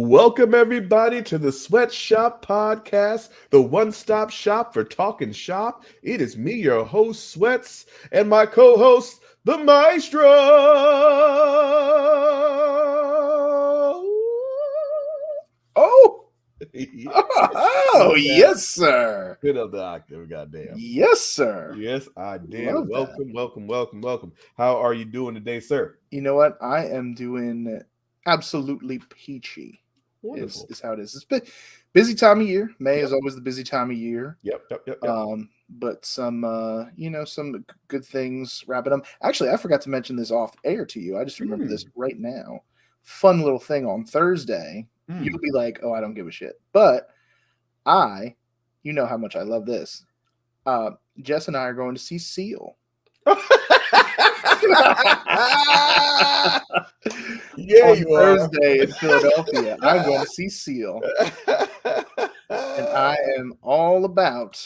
Welcome, everybody, to the Sweatshop Podcast, the one-stop shop for talking shop. It is me, your host, Sweats, and my co-host, the Maestro. Oh, yes, sir. Bit of the octave, goddamn. Yes, sir. Yes, I did. Love Welcome. How are you doing today, sir? You know what? I am doing absolutely peachy. Wonderful. Is how it is. It's busy time of year. May is always the busy time of year. Yep. But some some good things wrapping up. Actually, I forgot to mention this off air to you. I just remember this right now. Fun little thing on Thursday. You'll be like, "Oh, I don't give a shit," but you know how much I love this. Jess and I are going to see Seal. Yeah, on Thursday in Philadelphia. I'm going to see Seal, and I am all about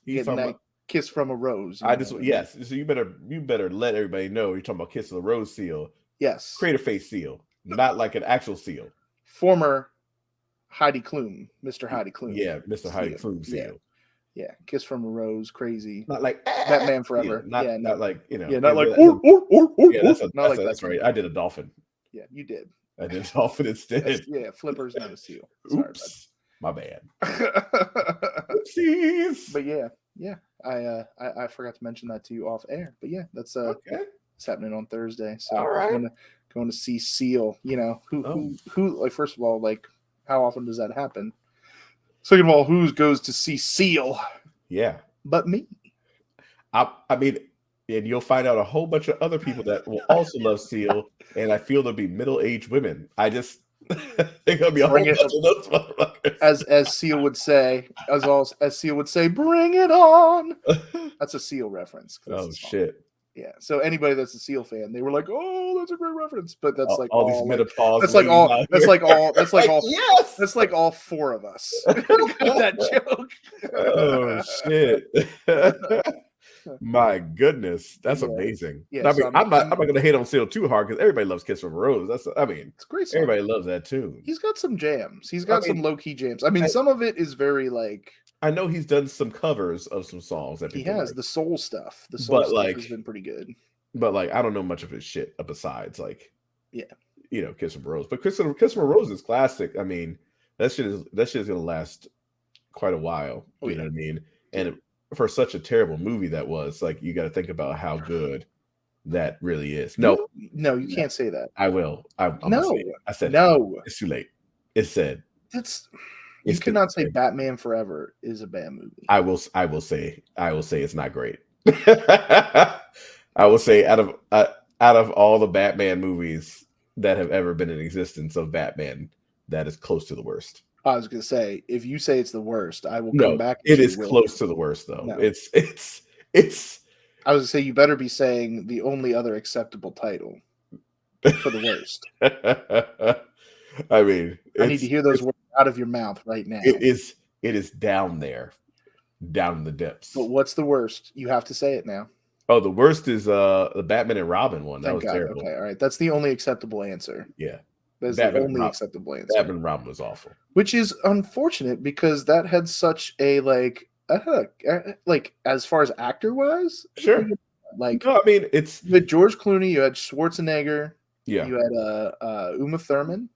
getting that kiss from a rose. Yes. So you better let everybody know you're talking about kiss of the rose Seal. Yes, create a face seal, not like an actual seal. Former Heidi Klum, Mr. Heidi Klum. Yeah, Mr. Heidi Klum seal. Yeah, kiss from a rose, crazy. Not like Batman Forever. Not like not like that's right. I did a dolphin. Yeah, you did. I did a dolphin instead. Flipper's not a seal. Oops, my bad. Oopsies. But yeah, I forgot to mention that to you off air. But yeah, that's okay. It's happening on Thursday. So all right. I'm going to see Seal. You know, who like, first of all, like, how often does that happen? Second of all, who goes to see Seal? Yeah. But me. I mean, and you'll find out a whole bunch of other people that will also love Seal, and I feel there'll be middle-aged women. I just think there'll be a whole bunch of those motherfuckers. As Seal would say, as Seal would say, bring it on. That's a Seal reference. Oh shit. Yeah. So anybody that's a Seal fan, they were like, "Oh, that's a great reference." But that's like all these menopause. That's like all. That's like all. Yes. That's like all four of us. That joke. Oh shit. My goodness, that's amazing. Yeah, I mean, I'm not going to hate on Seal too hard because everybody loves "Kiss from a Rose." It's great song. Everybody loves that tune. He's got some jams. He's got some low key jams. I mean, some of it is very like. I know he's done some covers of some songs that he has like. The soul stuff. The soul stuff has been pretty good. But like, I don't know much of his shit besides like, "Kiss from a Rose." But "Kiss from a Rose" is classic. I mean, that shit is gonna last quite a while. You know what I mean? And for such a terrible movie that was, like, you got to think about how good that really is. No, you can't say that. I will. I'm no, say it. I said no. It's too late. It's said. You cannot say Batman Forever is a bad movie. I will say it's not great. I will say out of all the Batman movies that have ever been in existence of Batman, that is close to the worst. I was gonna say, if you say it's the worst, I will come back. It is close to the worst, though. No. It's. I was gonna say, you better be saying the only other acceptable title for the worst. I mean, I need to hear those words out of your mouth right now. It is down there, down in the depths. But what's the worst? You have to say it now. Oh, the worst is the Batman and Robin one. That was terrible. Okay, all right, that's the only acceptable answer. Yeah. That's the only acceptable answer. Batman and Robin was awful. Which is unfortunate because that had such a as far as actor wise, sure. Like, no, I mean, it's you had George Clooney, you had Schwarzenegger, yeah, you had Uma Thurman.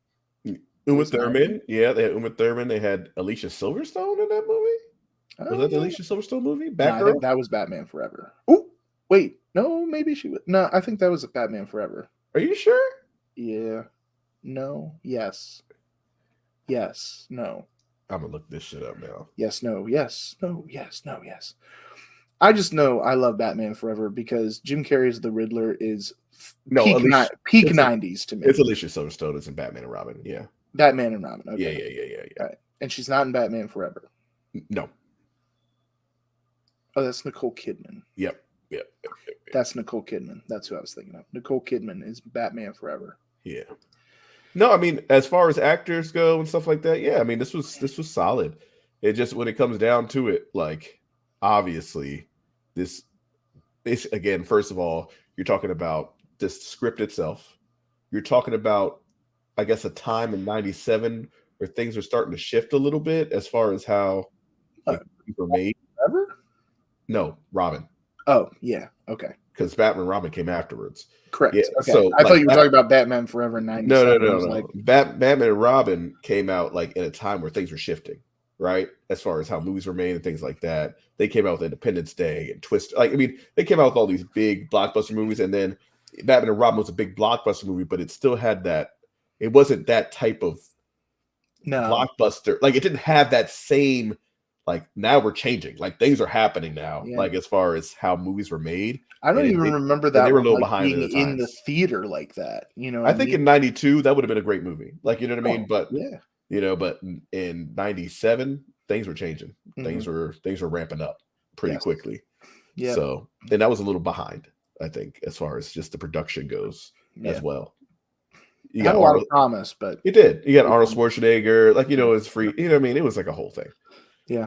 Yeah, they had Uma Thurman. They had Alicia Silverstone in that movie. Was that the Alicia Silverstone movie? I think that was Batman Forever. Oh, wait, no, maybe she was. No, I think that was Batman Forever. Are you sure? Yeah. No. Yes. No. I'm gonna look this shit up now. Yes. No. Yes. No. Yes. No. Yes. I just know I love Batman Forever because Jim Carrey's The Riddler is peak 90s to me. It's Alicia Silverstone. It's in Batman and Robin. Yeah. Batman and Robin. Okay. Yeah. Right. And she's not in Batman Forever. No. Oh, that's Nicole Kidman. Yep. That's Nicole Kidman. That's who I was thinking of. Nicole Kidman is Batman Forever. Yeah. No, I mean, as far as actors go and stuff like that, yeah, I mean, this was solid. It just, when it comes down to it, like, obviously, this again, first of all, you're talking about the script itself. You're talking about I guess, a time in '97 where things are starting to shift a little bit as far as how like were made. Ever? No, Robin. Oh yeah, okay. Because Batman and Robin came afterwards. Correct. Yeah, okay. so I thought you were talking about Batman Forever in '97. No. Like... Batman and Robin came out like in a time where things were shifting, right? As far as how movies were made and things like that. They came out with Independence Day and Twist. Like, I mean, they came out with all these big blockbuster movies, and then Batman and Robin was a big blockbuster movie, but it still had that. It wasn't that type of blockbuster. Like, it didn't have that same. Like, now we're changing. Like, things are happening now. Yeah. Like, as far as how movies were made. I don't even remember that. They were a little behind in the theater like that. You know, I think in '92 that would have been a great movie. Like, you know what I mean? But yeah, you know, but in '97 things were changing. Things were ramping up pretty quickly. Yeah. So, and that was a little behind, I think, as far as just the production goes as well. You got a lot of promise, but it did. You got Arnold Schwarzenegger, like, you know, it's free. You know what I mean? It was like a whole thing. Yeah.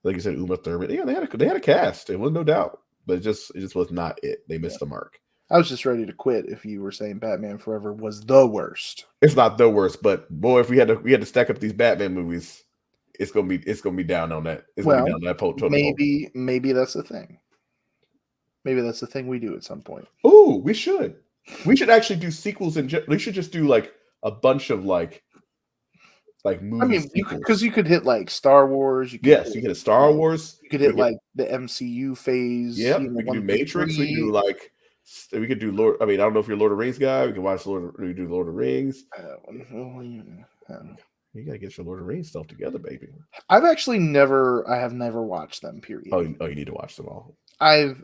Like you said, Uma Thurman. Yeah, they had a cast. It was no doubt, but it just was not it. They missed the mark. I was just ready to quit if you were saying Batman Forever was the worst. It's not the worst, but boy, if we had to stack up these Batman movies, it's gonna be down on that. It's gonna be down on that total. Maybe that's the thing. Maybe that's the thing we do at some point. Oh, we should. We should actually do sequels, and we should just do like a bunch of like movies. I mean, because you could hit like Star Wars. You could hit Star Wars. You could hit like the MCU phase. Yeah, we could do Matrix. We could do Lord. I mean, I don't know if you're a Lord of the Rings guy. We can watch we do Lord of the Rings. You gotta get your Lord of the Rings stuff together, baby. I have never watched them. Period. Oh, you need to watch them all. I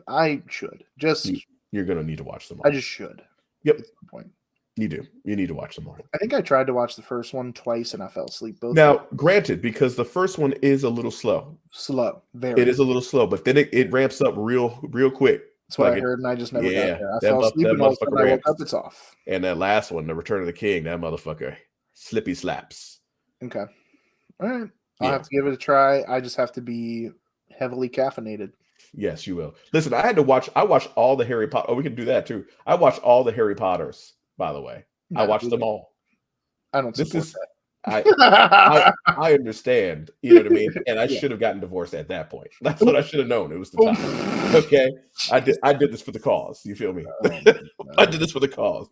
should just. You're gonna need to watch them all. I just should. Yep. At some point. You do. You need to watch them all. I think I tried to watch the first one twice and I fell asleep both. Now, granted, because the first one is a little slow. Very. It is a little slow, but then it ramps up real quick. That's what I heard, and I just never got there. I fell asleep, and all of a sudden I woke up, it's off. And that last one, The Return of the King, that motherfucker, slippy slaps. Okay. All right. I'll have to give it a try. I just have to be heavily caffeinated. Yes, you will. Listen, I watched all the Harry Potter. Oh, we can do that too. I watched all the Harry Potters, by the way. I watched them all. I don't support that. I understand, you know what I mean? And I should have gotten divorced at that point. That's what I should have known. It was the time. Okay. I did this for the cause. You feel me? I did this for the cause.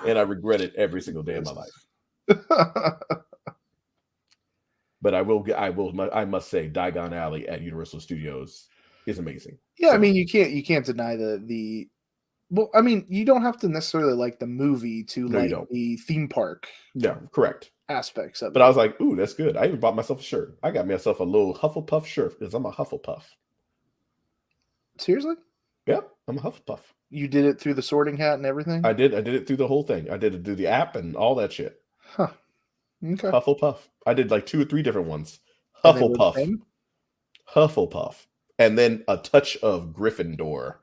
And I regret it every single day of my life. But I must say, Diagon Alley at Universal Studios is amazing. Yeah, so, I mean, you can't deny the well, I mean, you don't have to necessarily like the movie to like the theme park. No, correct. Aspects of it. But I was like, ooh, that's good. I even bought myself a shirt. I got myself a little Hufflepuff shirt because I'm a Hufflepuff. Seriously? Yep, I'm a Hufflepuff. You did it through the Sorting Hat and everything? I did it through the whole thing. I did it through the app and all that shit. Huh. Okay. Hufflepuff. I did like 2 or 3 different ones. Hufflepuff. Hufflepuff. And then a touch of Gryffindor.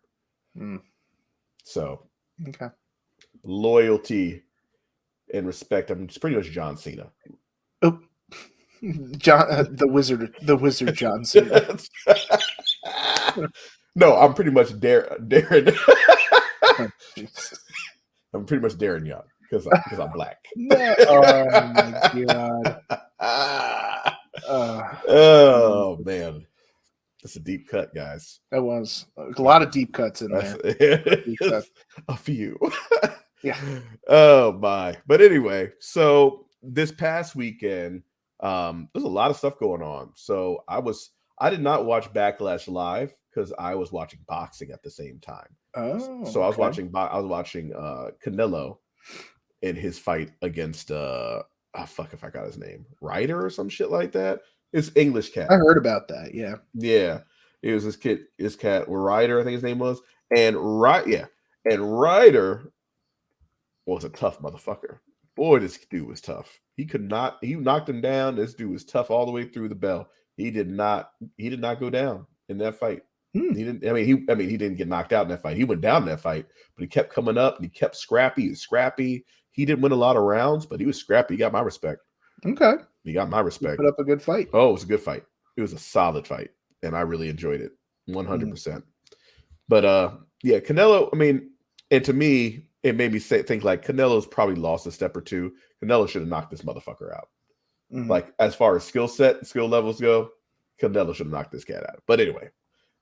So. Okay. Loyalty and respect. I'm just pretty much John Cena. Oh. The wizard John Cena. No, I'm pretty much Darren. I'm pretty much Darren Young because I'm black. Oh my god. Oh man. That's a deep cut, guys. That was a lot of deep cuts in there. A few. Yeah. Oh my. But anyway, so this past weekend, there's a lot of stuff going on. So I did not watch Backlash live because I was watching boxing at the same time. Oh. So I was watching Canelo in his fight against fuck if I got his name. Ryder or some shit like that. It's English cat. I heard about that, yeah. Yeah. It was this cat, Ryder, I think his name was. And Ryder was a tough motherfucker. Boy, this dude was tough. He knocked him down. This dude was tough all the way through the bell. He did not go down in that fight. He didn't get knocked out in that fight. He went down in that fight, but he kept coming up and he kept scrappy. He was scrappy. He didn't win a lot of rounds, but he was scrappy. He got my respect. Okay. He got my respect. Put up a good fight. Oh, it was a good fight. It was a solid fight, and I really enjoyed it 100%. But yeah, Canelo, I mean, and to me, it made me think like Canelo's probably lost a step or two. Canelo should have knocked this motherfucker out. Like as far as skill levels go, Canelo should have knocked this cat out. But anyway,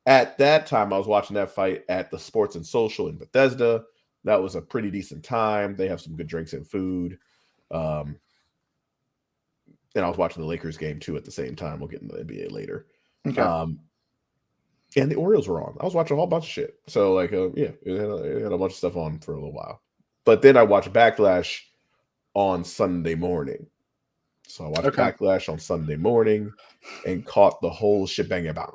at that time, I was watching that fight at the Sports and Social in Bethesda. That was a pretty decent time. They have some good drinks and food. And I was watching the Lakers game too at the same time. We'll get into the NBA later. Okay. And the Orioles were on. I was watching a whole bunch of shit. So like, it had a bunch of stuff on for a little while. But then I watched Backlash on Sunday morning. So I watched Backlash on Sunday morning and caught the whole shebang about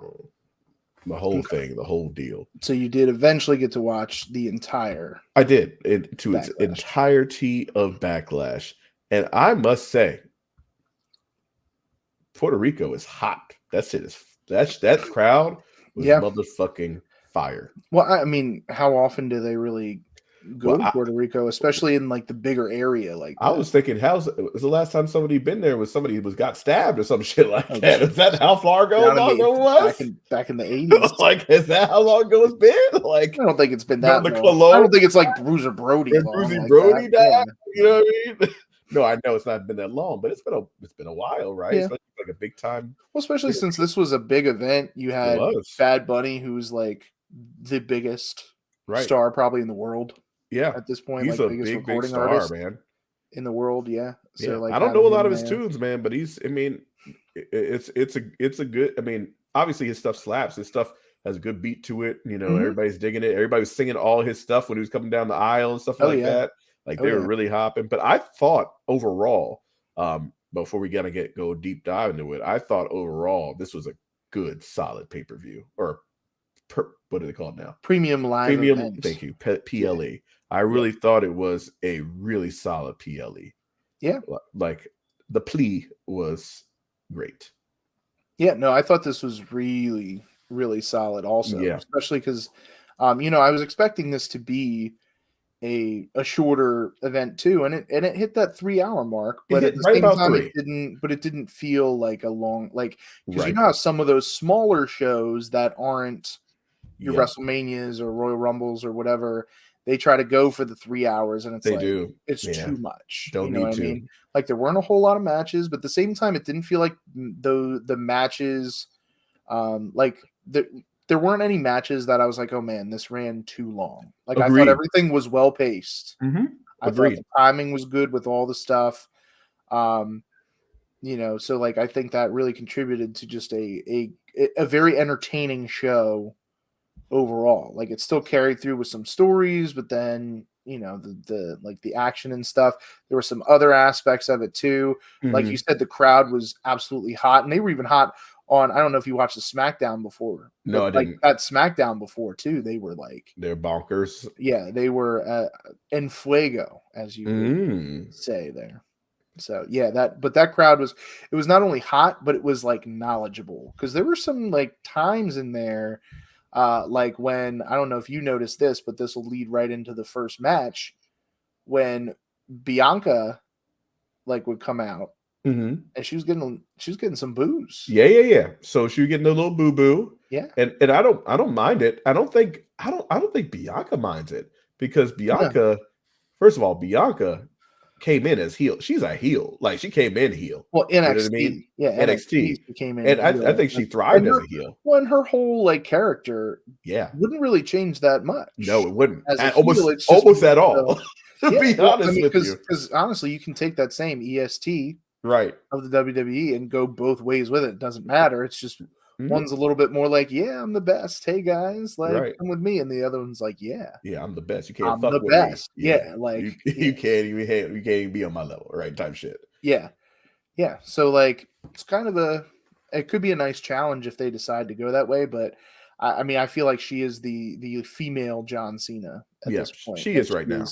the whole thing, the whole deal. So you did eventually get to watch the entire. I did its entirety of Backlash, and I must say, Puerto Rico is hot. That shit is that crowd was motherfucking fire. Well, I mean, how often do they really go to Puerto Rico, especially in like the bigger area? Like I was thinking, was the last time somebody been there? Was somebody got stabbed or some shit like that? Is that how far ago it was? Back in the 80s. Like, is that how long ago it's been? Like, I don't think it's been that long. I don't think it's like Bruiser Brody. Brody died. You know what I mean? No, I know it's not been that long, but it's been a while, right? Yeah. It's like a big time. Well, especially since this was a big event. You had Bad Bunny, who's like the biggest star probably in the world. Yeah, at this point, he's like a biggest big star, artist, man, in the world. Yeah, so like I don't know a lot of his tunes, man, but he's. I mean, it's a good. I mean, obviously his stuff slaps. His stuff has a good beat to it. You know, everybody's digging it. Everybody was singing all his stuff when he was coming down the aisle and stuff like that. Like they were really hopping. But I thought overall, before we go deep dive into it, I thought overall this was a good, solid pay-per-view or what are they called now? Premium live event. Thank you, PLE. Yeah. I really thought it was a really solid PLE. Yeah, like the plea was great. Yeah, no, I thought this was really, really solid. Also, especially because, I was expecting this to be a shorter event too, and it hit that 3-hour mark, but at the same time it didn't feel like a long, like, because you know how some of those smaller shows that aren't your WrestleManias or Royal Rumbles or whatever, they try to go for the 3 hours, and it's too much. Don't you know need what to. I mean? Like there weren't a whole lot of matches, but at the same time, it didn't feel like the matches, there weren't any matches that I was like, oh man, this ran too long. Like I thought everything was well paced. I thought the timing was good with all the stuff. So like I think that really contributed to just a very entertaining show overall. Like it still carried through with some stories, but then the like the action and stuff, there were some other aspects of it too. Like you said, the crowd was absolutely hot, and they were even hot on, I don't know if you watched the SmackDown before. No, I didn't. That SmackDown before too, they were like, they're bonkers. Yeah, they were en fuego, as you would say there. So yeah, that crowd was not only hot, but it was like knowledgeable, because there were some like times in there, like when, I don't know if you noticed this, but this will lead right into the first match, when Bianca like would come out. And she was getting some boos. Yeah. So she was getting a little boo-boo. Yeah. And I don't mind it. I don't think Bianca minds it, because Bianca, first of all, Bianca came in as heel. She's a heel. Like she came in heel. Well, NXT. You know what I mean? Yeah, NXT. She came in. And I think she thrived as a heel. Well, and her whole like character wouldn't really change that much. No, it wouldn't. Almost at all. To be honest with you. Because honestly, you can take that same EST of the WWE and go both ways with it. It doesn't matter. It's just one's a little bit more like, yeah, I'm the best. Hey guys, like come with me, and the other one's like, yeah, I'm the best. You can't fuck with best. me. Yeah, like you can't even be on my level, right? Type shit. Yeah. So like it's kind of it could be a nice challenge if they decide to go that way, but I mean I feel like she is the female John Cena at this point. She is right now.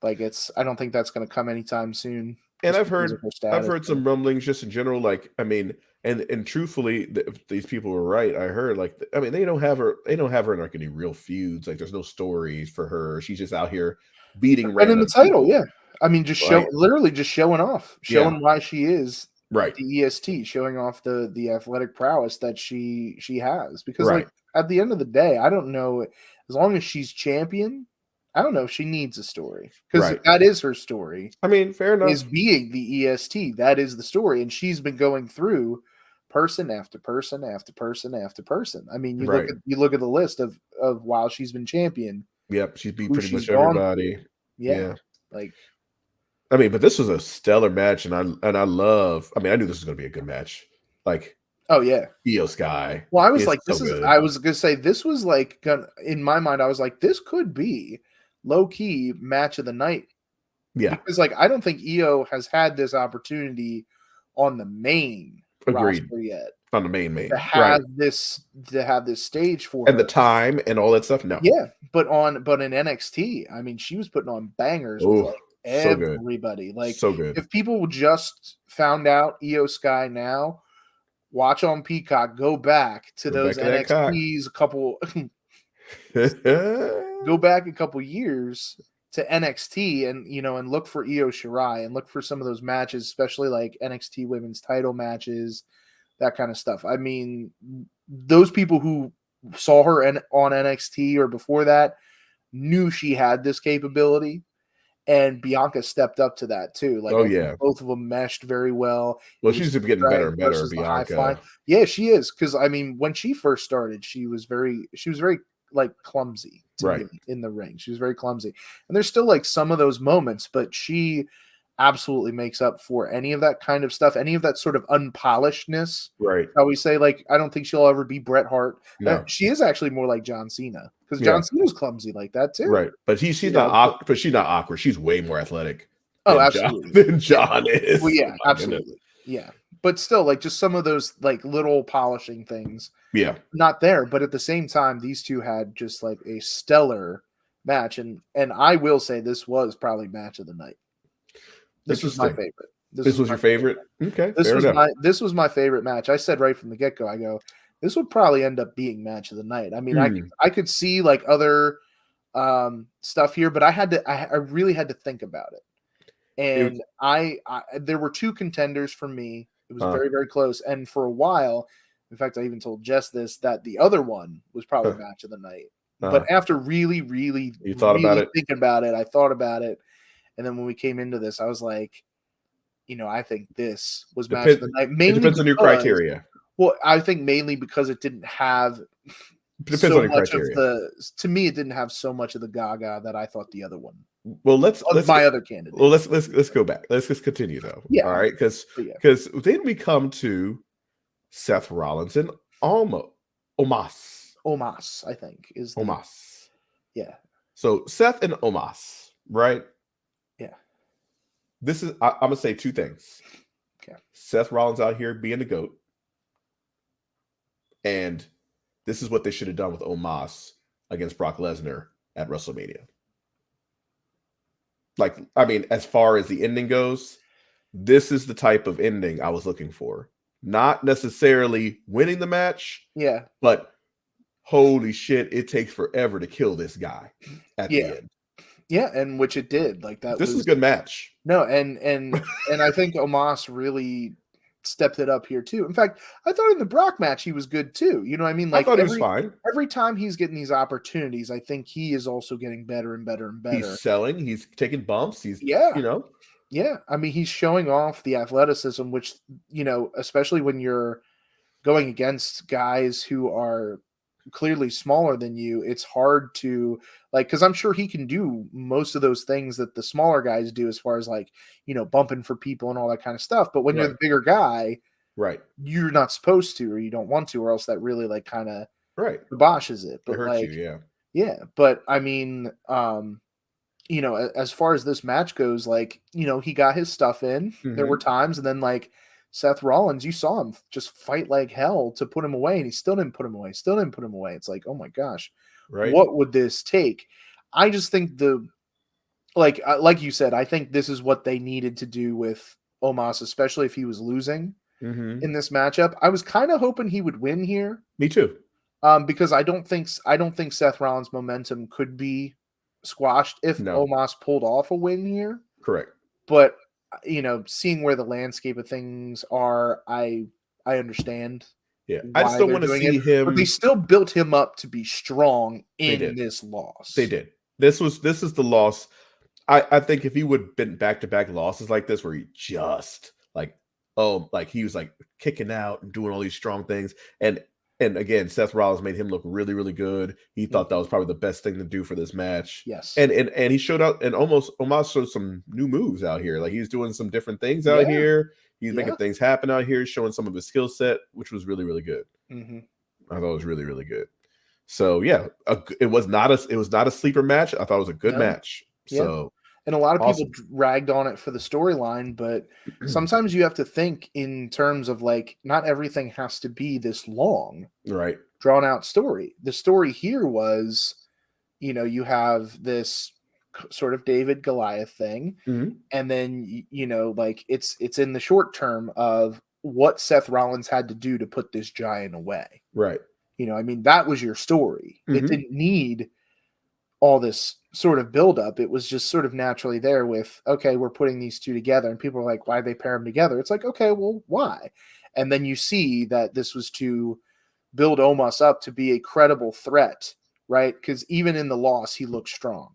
Like I don't think that's going to come anytime soon. And I've heard some rumblings just in general, like, I mean, and truthfully, if these people were right, I heard, like, I mean, they don't have her in like any real feuds. Like, there's no stories for her. She's just out here beating random in the title. People. Yeah. I mean, literally just showing off, why she is the EST, showing off the athletic prowess that she has. Because like at the end of the day, I don't know, as long as she's champion, I don't know if she needs a story, because Right. that is her story. I mean, fair enough. Is being the EST. That is the story, and she's been going through person after person after person after person. I mean, you Right. look at the list of while she's been champion. Yep, she's beat who pretty she's much gone everybody. through. Yeah, like I mean, but this was a stellar match, and I love. I mean, I knew this was going to be a good match. Like, oh yeah, Io Sky. well, I was It's like, so good. I was gonna say this was like in my mind, I was like, this could be low key match of the night. Yeah, Because like I don't think Io has had this opportunity on the main agreed. roster yet On the main, to right? have this stage for And her. the time and all that stuff. No, Yeah, but in NXT, I mean, she was putting on bangers with oh, like so good, everybody. Like so good. if people just found out Io Sky now, watch on Peacock, go back to Go those back to that cock. NXTs a couple go back a couple years to NXT and and look for Io Shirai and look for some of those matches, especially like NXT women's title matches, that kind of stuff. I mean, those people who saw her on NXT or before that knew she had this capability, and Bianca stepped up to that too. Like Oh I think yeah. both of them meshed very well. Well, It was she's the getting better strength and better, versus the high flying. Bianca. Yeah, she is, because I mean, when she first started, she was very like clumsy to Right. me in the ring. She was very clumsy, and there's still like some of those moments, but she absolutely makes up for any of that kind of stuff, any of that sort of unpolishedness. Right. How we say, like, I don't think she'll ever be Bret Hart. No. She is actually more like John Cena, because Yeah. John Cena's clumsy like that too. Right. But she's not awkward. But she's not awkward. She's way more athletic. Oh, Than absolutely. Than John is. Well, yeah, Oh, absolutely. goodness. Yeah. But still, like, just some of those like little polishing things. Yeah. Not there, but at the same time, these two had just like a stellar match, and I will say this was probably match of the night. This was my favorite. This was your favorite? Okay, fair enough. This was my favorite match. I said right from the get-go, I go, this would probably end up being match of the night. I mean, I could see like other stuff here, but I really had to think about it. And there were two contenders for me. It was very, very close. And for a while, in fact, I even told Jess this, that the other one was probably match of the night. But after really, really, you thought about it? Thinking about it, I thought about it. And then when we came into this, I was like, I think this was match of the night. Mainly it depends on your criteria. Well, I think mainly because it didn't have depends on your criteria. To me, it didn't have so much of the gaga that I thought the other one. Well, let's my other candidate. Well, let's go back. Let's just continue though. Yeah. All right, because then we come to Seth Rollins and Omos. Omos, I think is Omos. Yeah. So Seth and Omos, right? Yeah. This is I'm gonna say two things. Okay. Seth Rollins out here being the GOAT, and this is what they should have done with Omos against Brock Lesnar at WrestleMania. Like, I mean, as far as the ending goes, this is the type of ending I was looking for. Not necessarily winning the match, but holy shit, it takes forever to kill this guy at the end. Yeah, and which it did. Like that. This was a good match. No, and I think Omos really stepped it up here too. In fact, I thought in the Brock match he was good too. You know what I mean? Like I thought he was fine. Every time he's getting these opportunities, I think he is also getting better and better and better. He's selling. He's taking bumps. He's Yeah, I mean, he's showing off the athleticism, which especially when you're going against guys who are clearly smaller than you, it's hard to because I'm sure he can do most of those things that the smaller guys do as far as bumping for people and all that kind of stuff. But when you're the bigger guy, you're not supposed to, or you don't want to, or else that really kind of kiboshes it. But it hurts you, but I mean, as far as this match goes, he got his stuff in. Mm-hmm. There were times, and then Seth Rollins, you saw him just fight like hell to put him away, and he still didn't put him away. It's like, oh my gosh, what would this take? I just think like you said, I think this is what they needed to do with Omos, especially if he was losing in this matchup. I was kind of hoping he would win here. Me too. Because I don't think Seth Rollins' momentum could be squashed if Omos pulled off a win here. Correct. But seeing where the landscape of things are, I understand. Yeah, I just don't want to see him. But they still built him up to be strong in this loss. They did. This is the loss. I think if he would have been back-to-back losses like this, where he just like, like he was like kicking out and doing all these strong things, and again, Seth Rollins made him look really, really good. He thought that was probably the best thing to do for this match. Yes. And he showed out and almost showed some new moves out here. Like he's doing some different things out here. He's making things happen out here, showing some of his skill set, which was really, really good. I thought it was really, really good. So yeah, it was not a sleeper match. I thought it was a good match. So and a lot of people dragged on it for the storyline, but sometimes you have to think in terms of like not everything has to be this long, right? Drawn out story. The story here was, you have this sort of David Goliath thing, and then like it's in the short term of what Seth Rollins had to do to put this giant away, right? I mean, that was your story. It didn't need all this sort of buildup. It was just sort of naturally there with, okay, we're putting these two together, and people are like, why they pair them together? It's like, okay, well, why? And then you see that this was to build Omos up to be a credible threat, right? Because even in the loss, he looked strong.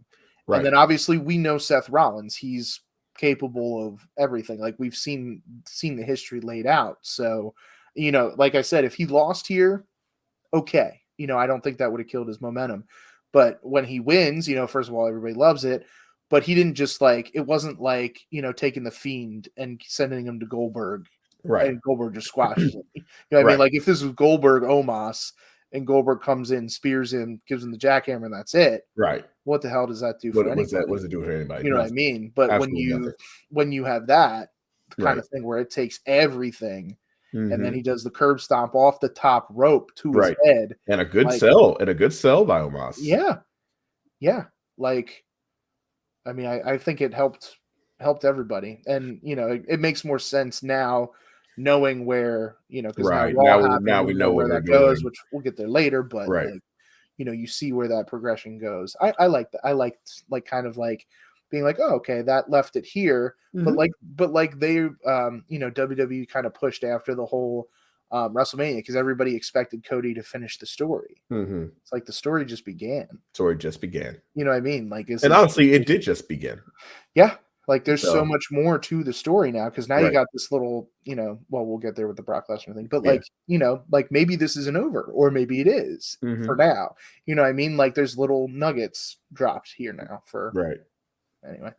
Right. And then obviously we know Seth Rollins. He's capable of everything. Like we've seen the history laid out. So, like I said, if he lost here, okay. I don't think that would have killed his momentum. But when he wins, first of all, everybody loves it. But he didn't just it wasn't like, taking the Fiend and sending him to Goldberg. Right. And Goldberg just squashes him. What I mean? Like if this was Goldberg Omos and Goldberg comes in, spears him, gives him the jackhammer, and that's it. Right. What the hell does that do for anybody? What does it do for anybody? You know what I mean? But when you have that kind of thing where it takes everything, and then he does the curb stomp off the top rope to his head. And a good sell. And a good sell by Omos. Yeah. Yeah. Like, I mean, I think it helped everybody. And, it makes more sense now knowing where, because now we know where that goes, which we'll get there later. But, you see where that progression goes. I like that. I liked kind of like being like, oh, okay, that left it here. But they, WWE kind of pushed after the whole WrestleMania because everybody expected Cody to finish the story. It's like the story just began. You know what I mean? Like, and honestly, it did just begin. Yeah. Like there's so much more to the story now because now you got this little, well, we'll get there with the Brock Lesnar thing, but like maybe this isn't over or maybe it is for now. You know what I mean? Like there's little nuggets dropped here now for anyway.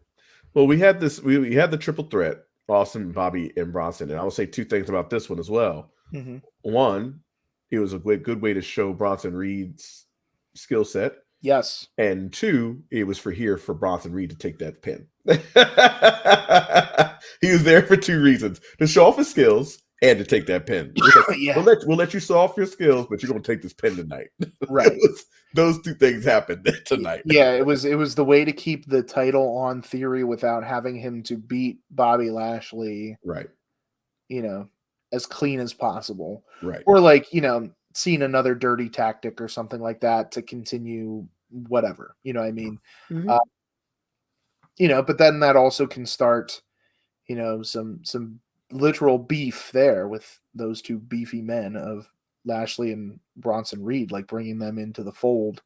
Well, we had we had the triple threat, Austin, Bobby, and Bronson, and I will say two things about this one as well. One, it was a good way to show Bronson Reed's skill set. Yes. And two, it was for Bronson Reed to take that pin. He was there for two reasons: to show off his skills and to take that pin. We'll let you show off your skills, but you're gonna take this pin tonight. Right. Those two things happened tonight. Yeah, it was the way to keep the title on Theory without having him to beat Bobby Lashley. Right. As clean as possible. Right. Or like, seeing another dirty tactic or something like that to continue whatever, you know what I mean? But then that also can start, some literal beef there with those two beefy men of Lashley and Bronson Reed, like bringing them into the fold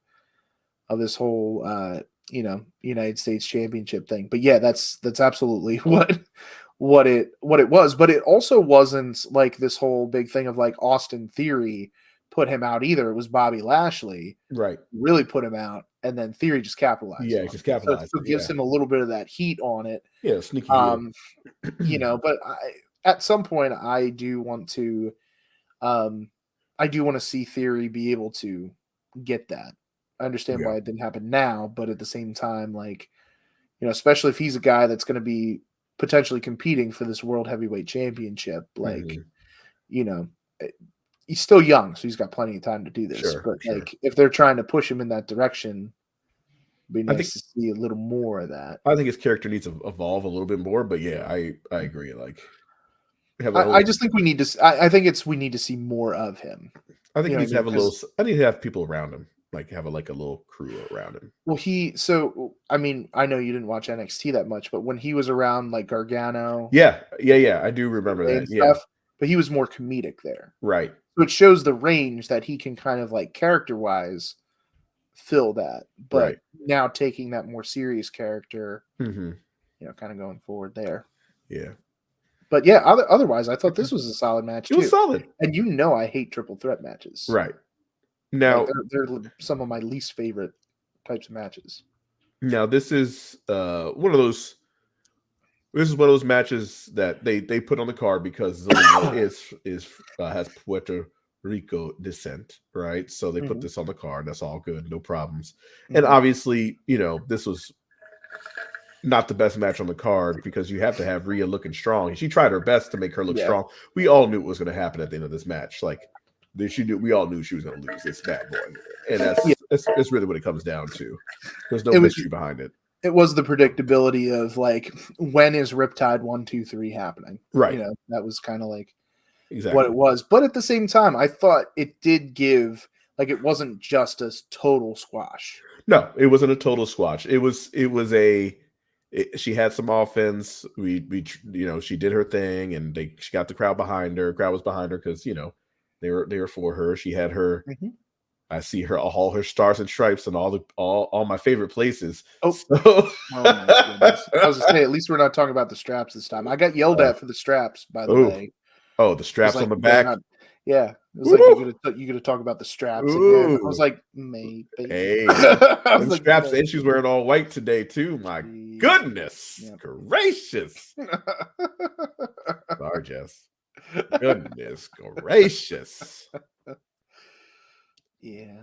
of this whole, United States Championship thing. But yeah, that's absolutely what it was. But it also wasn't like this whole big thing of like Austin Theory put him out either. It was Bobby Lashley, really put him out, and then Theory just capitalized. Yeah, just capitalized. So it gives him a little bit of that heat on it. Yeah, sneaky. But at some point, I do want to see Theory be able to get that. I understand why it didn't happen now, but at the same time, like, especially if he's a guy that's going to be potentially competing for this World Heavyweight Championship, like, he's still young, so he's got plenty of time to do this. Like, if they're trying to push him in that direction, it'd be nice to see a little more of that. I think his character needs to evolve a little bit more, but yeah, I agree. Like, I just think we need to. I think we need to see more of him. I think he needs to have a little. I need to have people around him, like have a little crew around him. Well, I mean, I know you didn't watch NXT that much, but when he was around like Gargano, yeah, I do remember that. Yeah, but he was more comedic there, right? So it shows the range that he can kind of like character-wise fill that, but Right. now taking that more serious character, Mm-hmm. kind of going forward there. Yeah. But yeah, otherwise, I thought this was a solid match It was too. solid. And I hate triple threat matches. Right. Now, they're some of my least favorite types of matches. Now this is one of those. This is one of those matches that they put on the card because Zelina has Puerto Rico descent, right? So they put this on the card. That's all good, no problems. And obviously, this was not the best match on the card because you have to have Rhea looking strong. And she tried her best to make her look strong. We all knew what was going to happen at the end of this match. Like we all knew she was going to lose. It's bad boy, and that's really what it comes down to. There's no mystery behind it. It was the predictability of like, when is Riptide 1, 2, 3 happening? Right. That was kind of like exactly what it was. But at the same time, I thought it did give, like, it wasn't just a total squash. No, it wasn't a total squash. She had some offense. She did her thing, and she got the crowd behind her. Crowd was behind her because they were for her. She had her. I see her all her stars and stripes and all my favorite places. Oh, so. Oh my goodness! I was gonna say, at least we're not talking about the straps this time. I got yelled at for the straps, by the way. Oh, the straps on the back. It was like you gonna talk about the straps again. I was like, maybe. Hey, the straps, and she's wearing all white today too. My goodness gracious! Sorry, Jess. Goodness gracious. Yeah.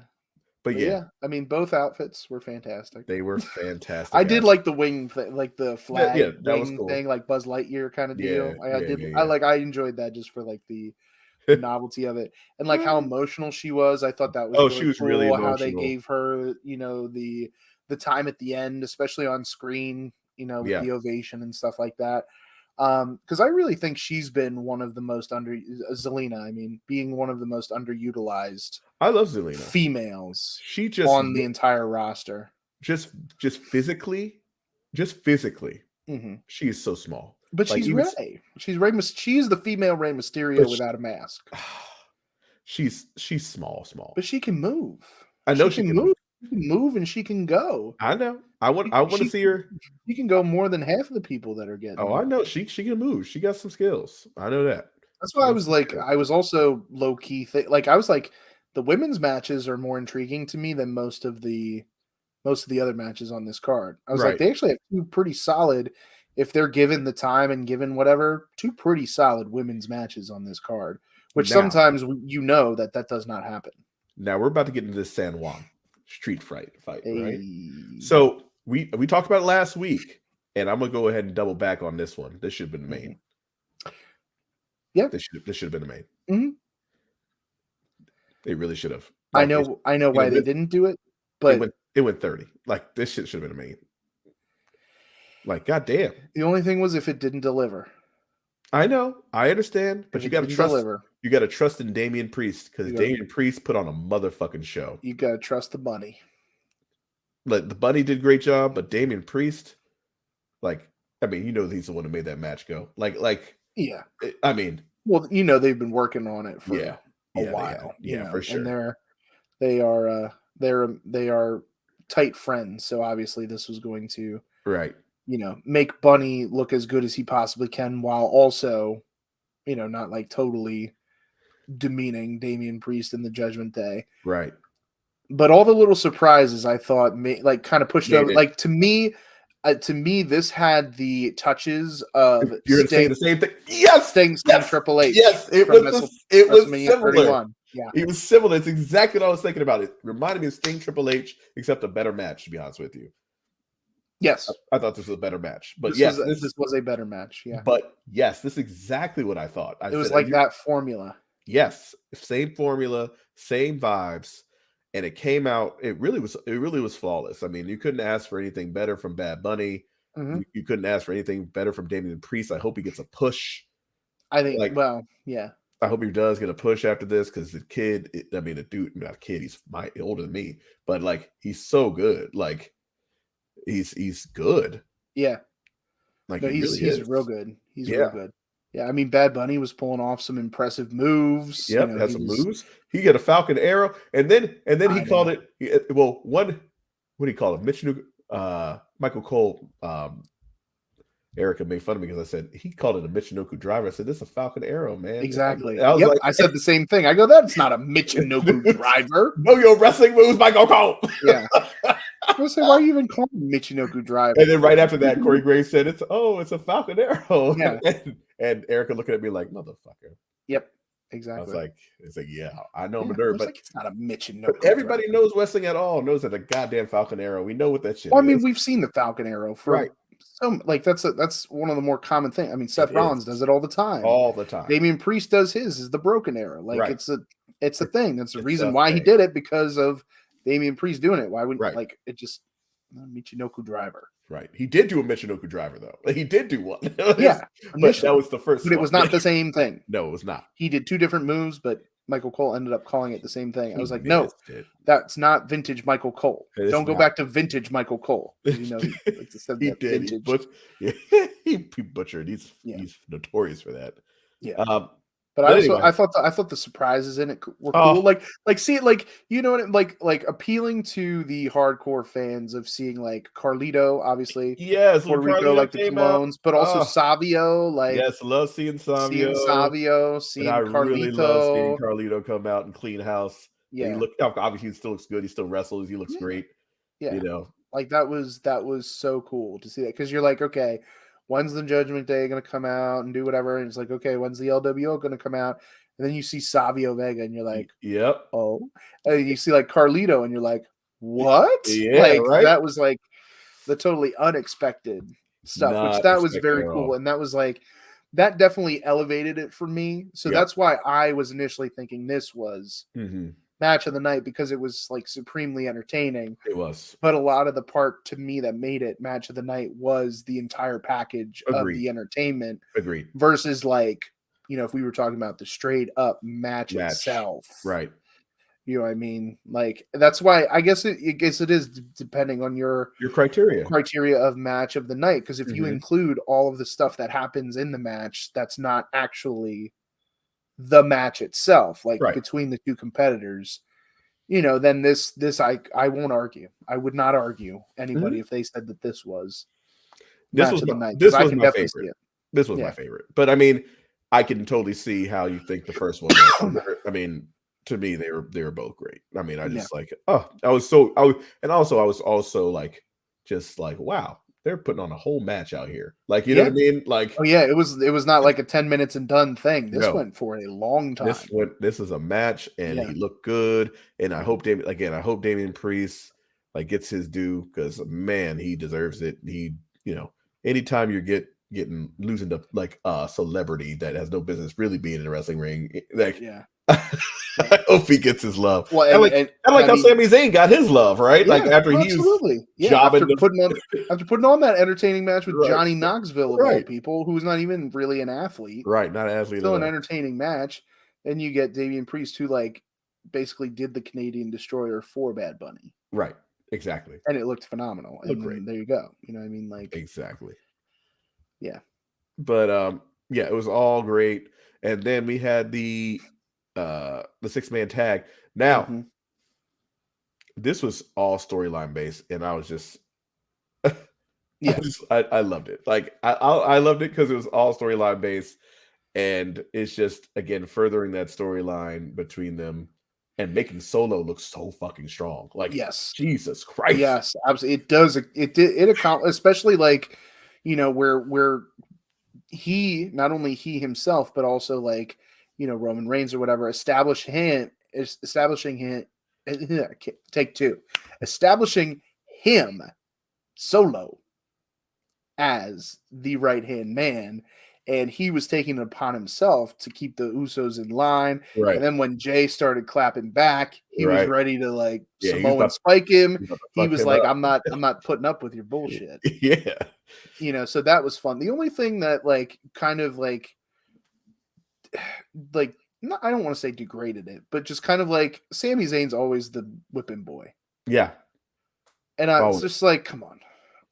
But yeah, I mean, both outfits were fantastic. They were fantastic. I did like the wing thing, like the flag that wing was cool. thing, like Buzz Lightyear kind of deal. Yeah. I enjoyed that just for like the novelty of it, and like how emotional she was. I thought that was really she was cool, really emotional. how they gave her, the time at the end, especially on screen, with the ovation and stuff like that. Because I really think she's been one of the most Zelina. I mean, being one of the most underutilized. I love Zelina. Females. She just on the entire roster. Just physically, she is so small. But like, she's Rey. She's Rey. She is the female Rey Mysterio without a mask. She's small, but she can move. I know she can move. She can move and she can go. I know. I want to see her. She can go more than half of the people that are getting. Oh, I know. She can move. She got some skills. I know that. That's why I was like, I was also low key. I was like, the women's matches are more intriguing to me than most of the other matches on this card. I was like, they actually have two pretty solid, if they're given the time and given whatever, two pretty solid women's matches on this card. Which sometimes that does not happen. Now we're about to get into this San Juan street fight, right? So we talked about it last week, and I'm gonna go ahead and double back on this one. This should have been the main. Yeah, this should have been the main. Mm-hmm. They really should have. I know why they didn't do it, but it went 30. Like, this shit should have been the main. Like, goddamn. The only thing was if it didn't deliver. I know, I understand, but you got to trust. You got to trust in Damian Priest because Damian Priest put on a motherfucking show. You got to trust the bunny. Like, the bunny did a great job, but Damian Priest, like, I mean, he's the one who made that match go. Like, yeah. I mean, well, they've been working on it for a while. For sure. And they are tight friends, so obviously this was going to make Bunny look as good as he possibly can, while also, not like totally demeaning Damian Priest in the Judgment Day. Right. But all the little surprises I thought kind of pushed over. Like, to me, this had the touches of You're saying the same thing. Yes, Sting Triple H. Yes, it was similar. 31. Yeah, it was similar. It's exactly what I was thinking about. It reminded me of Sting Triple H, except a better match. To be honest with you, yes, I thought this was a better match. But this was a better match. Yeah, but yes, this is exactly what I thought. It was like that formula. Yes, same formula, same vibes. And it came out. It really was flawless. I mean, you couldn't ask for anything better from Bad Bunny. Mm-hmm. You couldn't ask for anything better from Damian Priest. I hope he gets a push. I think. Yeah. I hope he does get a push after this because the kid. The dude, not a kid. He's older than me, but like, he's so good. Like, he's good. Yeah. Like, he's real good. He's real good. Yeah, I mean, Bad Bunny was pulling off some impressive moves. Yep, had some moves. He got a Falcon Arrow, and then he called it. What do you call it? Mitch Michael Cole. Erica made fun of me because I said he called it a Michinoku driver. I said, "This is a Falcon Arrow, man." Exactly. I was like, I said the same thing. I go, "That's not a Michinoku driver." Know your wrestling moves, Michael Cole. Yeah. I was say, why are you even calling Michinoku driver? And then right after that, Corey Graves said, "It's a Falcon Arrow." Yeah. and Erica looking at me like, "Motherfucker." Yep. Exactly. I was like, "It's like, yeah, I know I'm a nerd, but like, it's not a Michinoku." But everybody knows wrestling at all. Knows that a goddamn Falcon Arrow. We know what that shit. Well, I mean, we've seen the Falcon Arrow for right. So like that's one of the more common things. I mean, Seth Rollins does it all the time. All the time. Damian Priest does his is the Broken Arrow. Like right. it's a thing. That's the reason why he did it, because of Damian Priest doing it. Why wouldn't like it just Michinoku driver? Right. He did do a Michinoku driver though. Like, he did do one. Yeah. But that was the first But it was not the same thing. No, it was not. He did two different moves, but Michael Cole ended up calling it the same thing. I was like, no, that's not vintage Michael Cole. Don't go back to vintage Michael Cole. You know, he said he that did. vintage. He butchered. He's notorious for that. Yeah. But anyway. I thought the surprises in it were cool. Like see it, like, you know what, like appealing to the hardcore fans of seeing like Carlito, obviously. Yes, Puerto Rico, like the Clones, but also Savio. Like, yes, love seeing Savio. Seeing I Carlito. Really love seeing Carlito come out and clean house. Yeah, obviously he still looks good. He still wrestles. He looks great. Yeah, you know, like that was so cool to see that, because you're like, okay, when's the Judgment Day going to come out and do whatever? And it's like, okay, when's the LWO going to come out? And then you see Savio Vega and you're like, yep. Oh, and you see like Carlito and you're like, what? Yeah, like right? That was like the totally unexpected stuff, which that was very cool. And that was like, that definitely elevated it for me. So that's why I was initially thinking this was match of the night, because it was like supremely entertaining. It was. But a lot of the part to me that made it match of the night was the entire package of the entertainment. Agreed. Versus like, you know, if we were talking about the straight up match itself. Right. You know what I mean? Like, that's why I guess it is depending on your criteria of match of the night. Because if you include all of the stuff that happens in the match, that's not actually the match itself, like between the two competitors, you know, then this I won't argue. I would not argue anybody if they said that this was match of the night. This was my favorite. This was my favorite. But I mean, I can totally see how you think the first one was. I mean, to me, they were both great. I mean, I just like, I was also like, just like, wow, they're putting on a whole match out here. Like, you know what I mean? Like, it was not like a 10 minutes and done thing. This went for a long time. This is a match, and he looked good. And I hope Damian Priest like gets his due, because man, he deserves it. He, you know, anytime you're getting losing to like a celebrity that has no business really being in a wrestling ring, like I hope he gets his love. Well, and how Sami Zayn got his love, right? Like after he was jobbing after putting on that entertaining match with Johnny Knoxville of all people, who's not even really an athlete, right? Not an athlete, still an entertaining match. And you get Damian Priest, who like basically did the Canadian Destroyer for Bad Bunny, right? Exactly, and it looked phenomenal. And great. There you go. You know what I mean? Like, exactly. Yeah. But it was all great. And then we had the 6-man tag. Now, this was all storyline based, and I was just I loved it. Like I loved it because it was all storyline based, and it's just, again, furthering that storyline between them and making Solo look so fucking strong. Like, Jesus Christ. Yes, absolutely. It does. It accomplished, especially like, you know, where he, not only he himself, but also like, you know, Roman Reigns or whatever, establishing him Solo as the right-hand man, and he was taking it upon himself to keep the Usos in line. Right. And then when Jay started clapping back, he was ready to like Samoan spike him. He was like, I'm not putting up with your bullshit. Yeah. You know, so that was fun. The only thing that like kind of like not, I don't want to say degraded it, but just kind of like, Sami Zayn's always the whipping boy. Yeah. And I was just like, come on.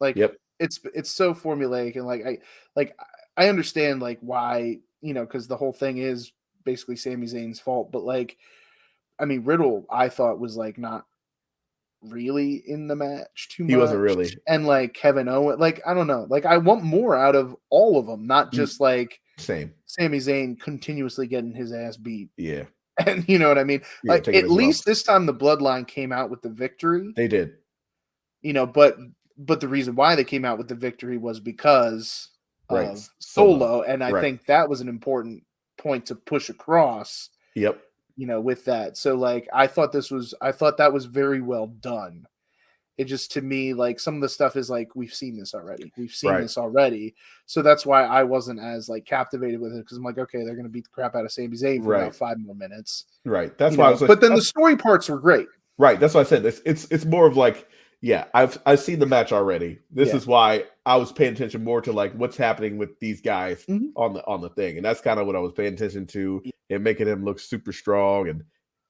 Like, it's so formulaic, and like I understand like why because the whole thing is basically Sami Zayn's fault. But like, I mean, Riddle, I thought was like not really in the match too much. He wasn't really. And like Kevin Owens, like I don't know, like I want more out of all of them, not just like same Sami Zayn continuously getting his ass beat. Yeah. And you know what I mean? Yeah, like at least this time the Bloodline came out with the victory. They did. But the reason why they came out with the victory was because of Solo. And I think that was an important point to push across. Yep. With that. So like I thought that was very well done. It just, to me, like some of the stuff is like, we've seen this already. So that's why I wasn't as like captivated with it, because I'm like, okay, they're gonna beat the crap out of Sami Zayn for about 5 more minutes. Right. That's why I was like, but then the story parts were great. Right. That's what I said. It's more of like, yeah, I've seen the match already. This is why I was paying attention more to like what's happening with these guys on the thing. And that's kind of what I was paying attention to, and making him look super strong. And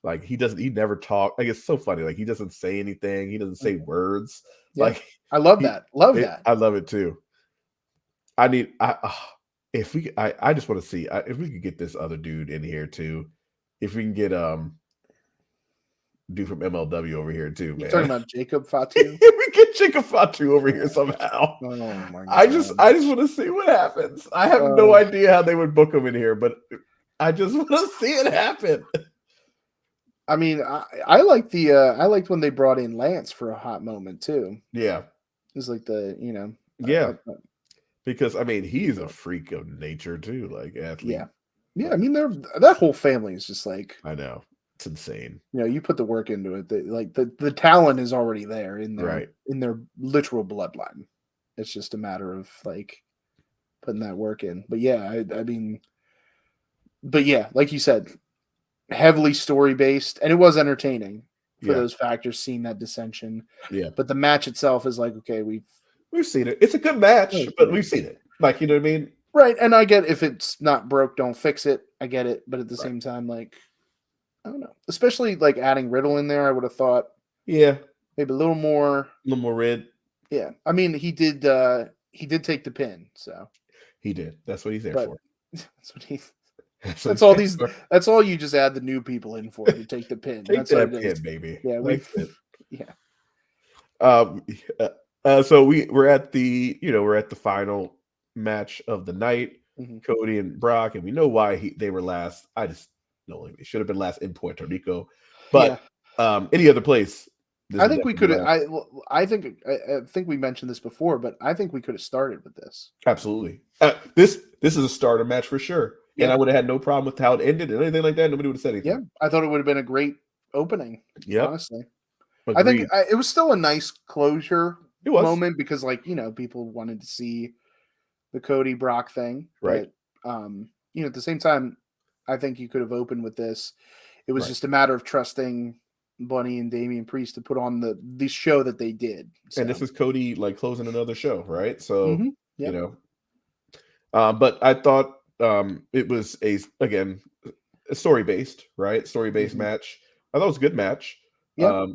like he never talk. Like it's so funny. Like he doesn't say anything. He doesn't say words. Yeah. Like I love that. That. I love it too. I just want to see if we could get this other dude in here too. If we can get dude from MLW over here too, man. You're talking about Jacob Fatu? We get Jacob Fatu over here somehow. Oh my God. I just want to see what happens. I have no idea how they would book him in here, but I just want to see it happen. I mean, I liked I liked when they brought in Lance for a hot moment too. Yeah. It was like because I mean, he's a freak of nature too, like athlete. Yeah. I mean, that whole family is just like, I know. It's insane. You put the work into it. Like the talent is already there in their literal bloodline. It's just a matter of like putting that work in. But yeah, I mean, like you said, heavily story based, and it was entertaining for those factors, seeing that dissension. Yeah. But the match itself is like, okay, we've seen it. It's a good match, but we've seen it. Like, you know what I mean? Right. And I get, if it's not broke, don't fix it. I get it. But at the same time, like, I don't know. Especially like adding Riddle in there, I would have thought. Yeah. Maybe a little more red. Yeah. I mean, he did take the pin, so. He did. That's what he's there for. That's all you just add the new people in for, to take the pin. That's that pin, baby. Yeah. So we're at the final match of the night. Cody and Brock, and we know why they were last. I just know they should have been last in Puerto Rico, but any other place. I think we could. I think we mentioned this before, but I think we could have started with this. Absolutely. This is a starter match for sure, and I would have had no problem with how it ended and anything like that. Nobody would have said anything. Yeah, I thought it would have been a great opening. Yeah, honestly, I think it was still a nice closure moment, because, like, people wanted to see the Cody Brock thing, right? But, at the same time, I think you could have opened with this. It was just a matter of trusting Bunny and Damian Priest to put on the show that they did. So. And this is Cody like closing another show, right? So but I thought it was a story based, right? Story based match. I thought it was a good match. Yeah.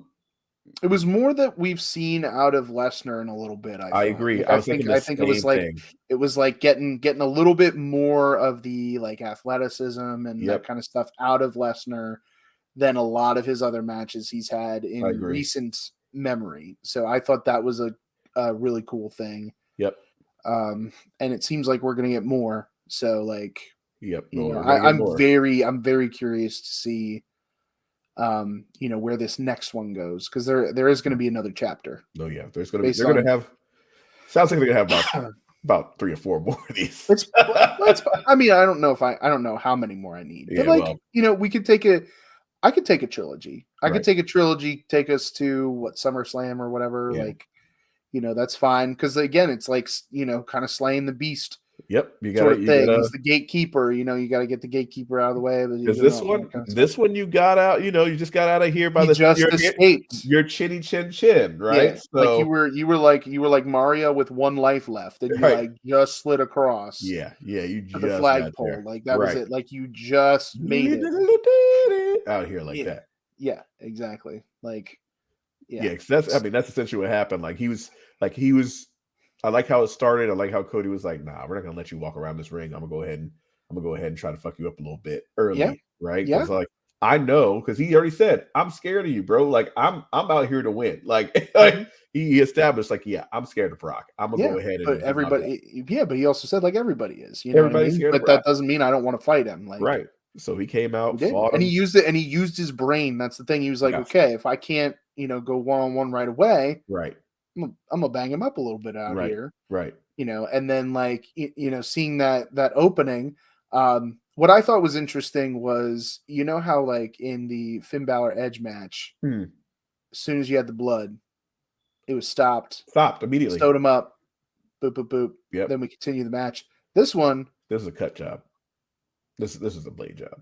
It was more that we've seen out of Lesnar in a little bit. I agree. Like, I think it was like it was like getting a little bit more of the like athleticism and that kind of stuff out of Lesnar than a lot of his other matches he's had in recent memory. So I thought that was a really cool thing. Yep. And it seems like we're gonna get more. So like, I'm very curious to see where this next one goes, because there is going to be another chapter. Oh yeah, they're going to have. Sounds like they're going to have about 3 or 4 more of these. I mean, I don't know how many more I need. But we could take I could take a trilogy. I could take a trilogy, take us to SummerSlam or whatever. Yeah. Like, that's fine, because again, it's like kind of slaying the beast. Yep, you got he's the gatekeeper. You got to get the gatekeeper out of the way. Because this one you got out. You just got out of here by your chinny chin chin, right? Yeah, so, like you were like Mario with 1 life left, and you like just slid across. Yeah, you just the flagpole. Like that was it. Like you just made it out here like that. Yeah, exactly. Like because that's essentially what happened. Like he was. I like how it started. I like how Cody was like, "Nah, we're not gonna let you walk around this ring. I'm gonna go ahead and I'm gonna go ahead and try to fuck you up a little bit early, Yeah. right? Yeah. Because like I know, because he already said, I'm scared of you, bro. Like I'm out here to win. Like, like he established, like, yeah, I'm scared of Brock. I'm gonna go ahead but and do my best. but he also said like everybody is, you know what I Everybody's mean? scared of But Brock. that doesn't mean I don't want to fight him. Like, Right. So he came he out, did, fought and he him. used it, and he used his brain. That's the thing. He was like, Yes. okay, if I can't, go 1-on-1 right away, Right. I'm gonna bang him up a little bit out Right. here. Right. And then like seeing that opening, what I thought was interesting was how like in the Finn Balor Edge match, Hmm. as soon as you had the blood, it was stopped immediately. Stowed him up, boop boop boop. Yep. Then we continue the match. This one, this is a cut job. This is a blade job.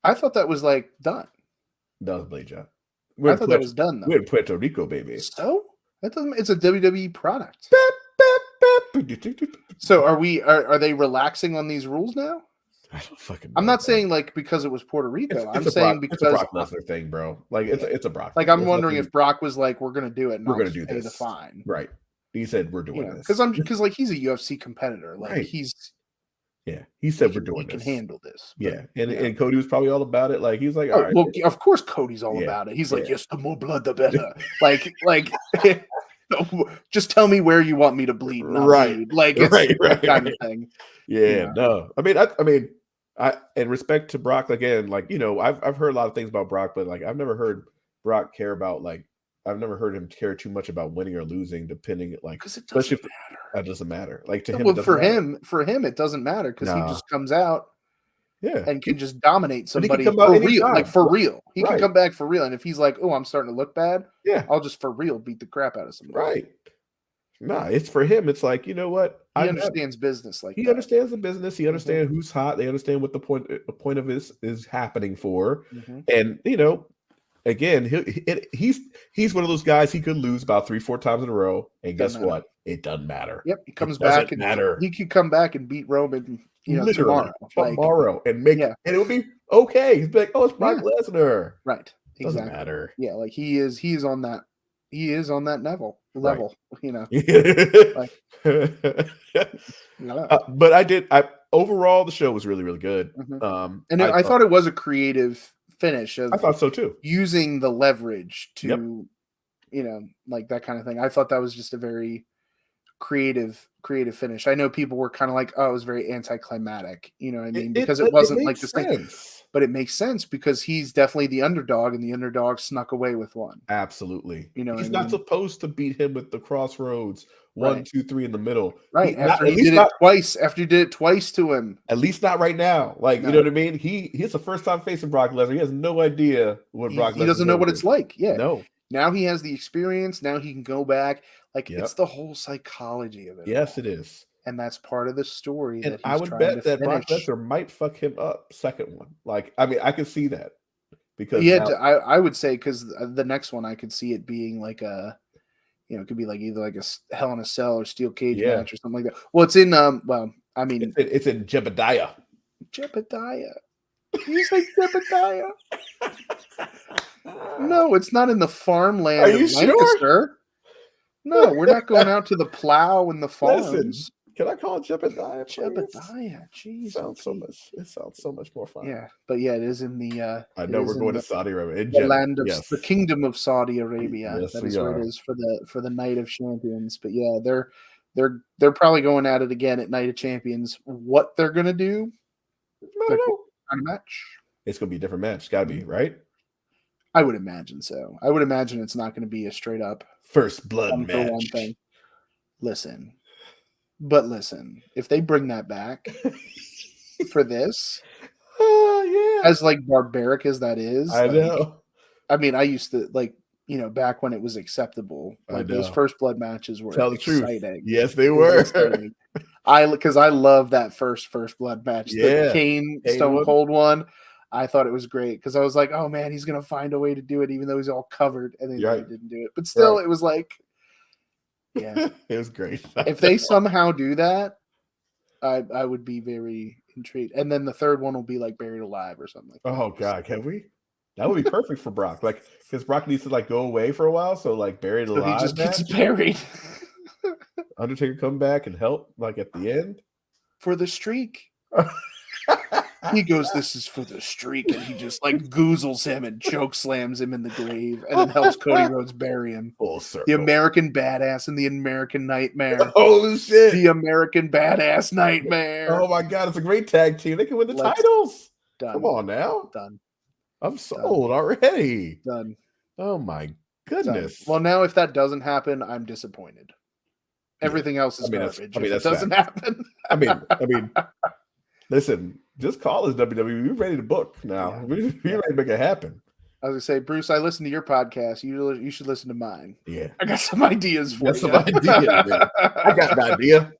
I thought that was like done. That was a blade job. I thought that was done though. We're in Puerto Rico, baby. So that doesn't. It's a WWE product. So are they relaxing on these rules now? I don't fucking know. I'm not saying like because it was Puerto Rico. I'm saying because it's a Brock Lesnar thing, bro. Like it's a Brock. Like I'm wondering if Brock was like, "We're gonna do it, and we're gonna do this. The fine." Right. He said we're doing this because like he's a UFC competitor. Like right. he said we're doing this. Can handle this. Yeah, and Cody was probably all about it. Like he's like, all right. Well, of course Cody's all about it. He's like, yes, the more blood, the better. like. Just tell me where you want me to bleed. Right. Bleed. Like it's that kind of thing. Yeah. No. I mean, I in respect to Brock again, like I've heard a lot of things about Brock, but like I've never heard Brock care about like I've never heard him care too much about winning or losing, depending like because it doesn't matter. That doesn't matter. Like to him, well, for him, it doesn't matter because he just comes out. Yeah, and can just dominate somebody for real, like for real. He can come back for real, and if he's like, "Oh, I'm starting to look bad," I'll just for real beat the crap out of somebody. Right? Nah, it's for him. It's like what he understands business. Like he understands the business. He understands who's hot. They understand what the point of this is happening for, and again, he's one of those guys. He could lose about 3-4 times in a row, and guess what? It doesn't matter. Yep, he comes back and he could come back and beat Roman. Tomorrow and make and it would be okay. He's like, oh, it's Brock Lesnar. Right. Exactly. Doesn't matter. Yeah, like he is on that level. Like, but overall the show was really, really good. And I thought it was a creative finish. I thought so too. Using the leverage to like that kind of thing. I thought that was just a very creative finish. I know people were kind of like, oh, it was very anticlimactic, you know what I mean? Because it wasn't like this thing, but it makes sense because he's definitely the underdog, and the underdog snuck away with one. Absolutely. He's not supposed to beat him with the crossroads 1, 2, 3 in the middle. Right. After he did it twice to him. At least not right now. Like, you know what I mean? He's the first time facing Brock Lesnar. He has no idea what Brock Lesnar is. He doesn't know what it's like. Yeah. No. Now he has the experience. Now he can go back. Like it's the whole psychology of it. Yes, it is. And that's part of the story. And I would bet that Brock Lesnar might fuck him up second one. Like, I mean, I could see that. Because I would say because the next one I could see it being like a, it could be like either like a Hell in a Cell or Steel Cage match or something like that. Well, it's in it's in Jebediah. Jebediah. You say Jebediah? No, it's not in the farmland of Lancaster. Sure? No, we're not going out to the plow and the farms. Listen, can I call it Jebediah? Jebediah, jeez. It sounds so much more fun. Yeah, but it is in the. I know we're going to Saudi Arabia, the land of the Kingdom of Saudi Arabia. Yes, that is where it is for the Night of Champions. But yeah, they're probably going at it again at Night of Champions. What they're gonna do? I don't know. Match. It's gonna be a different match. Got to be right. I would imagine so. I would imagine it's not going to be a straight up first blood match. One thing. Listen, if they bring that back for this, as like barbaric as that is, I know. I mean, I used to back when it was acceptable. Like those first blood matches were exciting. Truth. Yes, they were. Because I love that first blood match. Yeah. The Kane Stone Cold one. I thought it was great because I was like, oh man, he's gonna find a way to do it, even though he's all covered, and then he didn't do it. But still, it was like, it was great. If they somehow do that, I would be very intrigued. And then the third one will be like Buried Alive or something like that. Oh god, can we? That would be perfect for Brock. Like, because Brock needs to go away for a while, so like Buried Alive. He just gets buried. Undertaker come back and help at the end for the streak. He goes, "This is for the streak," and he just like goozles him and choke slams him in the grave, and then helps Cody Rhodes bury him. Full The circle. American Badass and the American Nightmare. Holy shit! The American Badass Nightmare. Oh my god, it's a great tag team. They can win the titles. Done. Come on now. Done. I'm sold already. Done. Oh my goodness. Done. Well, now if that doesn't happen, I'm disappointed. Everything else is garbage. If it doesn't happen. I mean, listen, just call us WWE. We're ready to book now. Yeah. We're ready to make it happen. I was gonna say, Bruce, I listen to your podcast. You should listen to mine. Yeah, I got some ideas for you. I got an idea.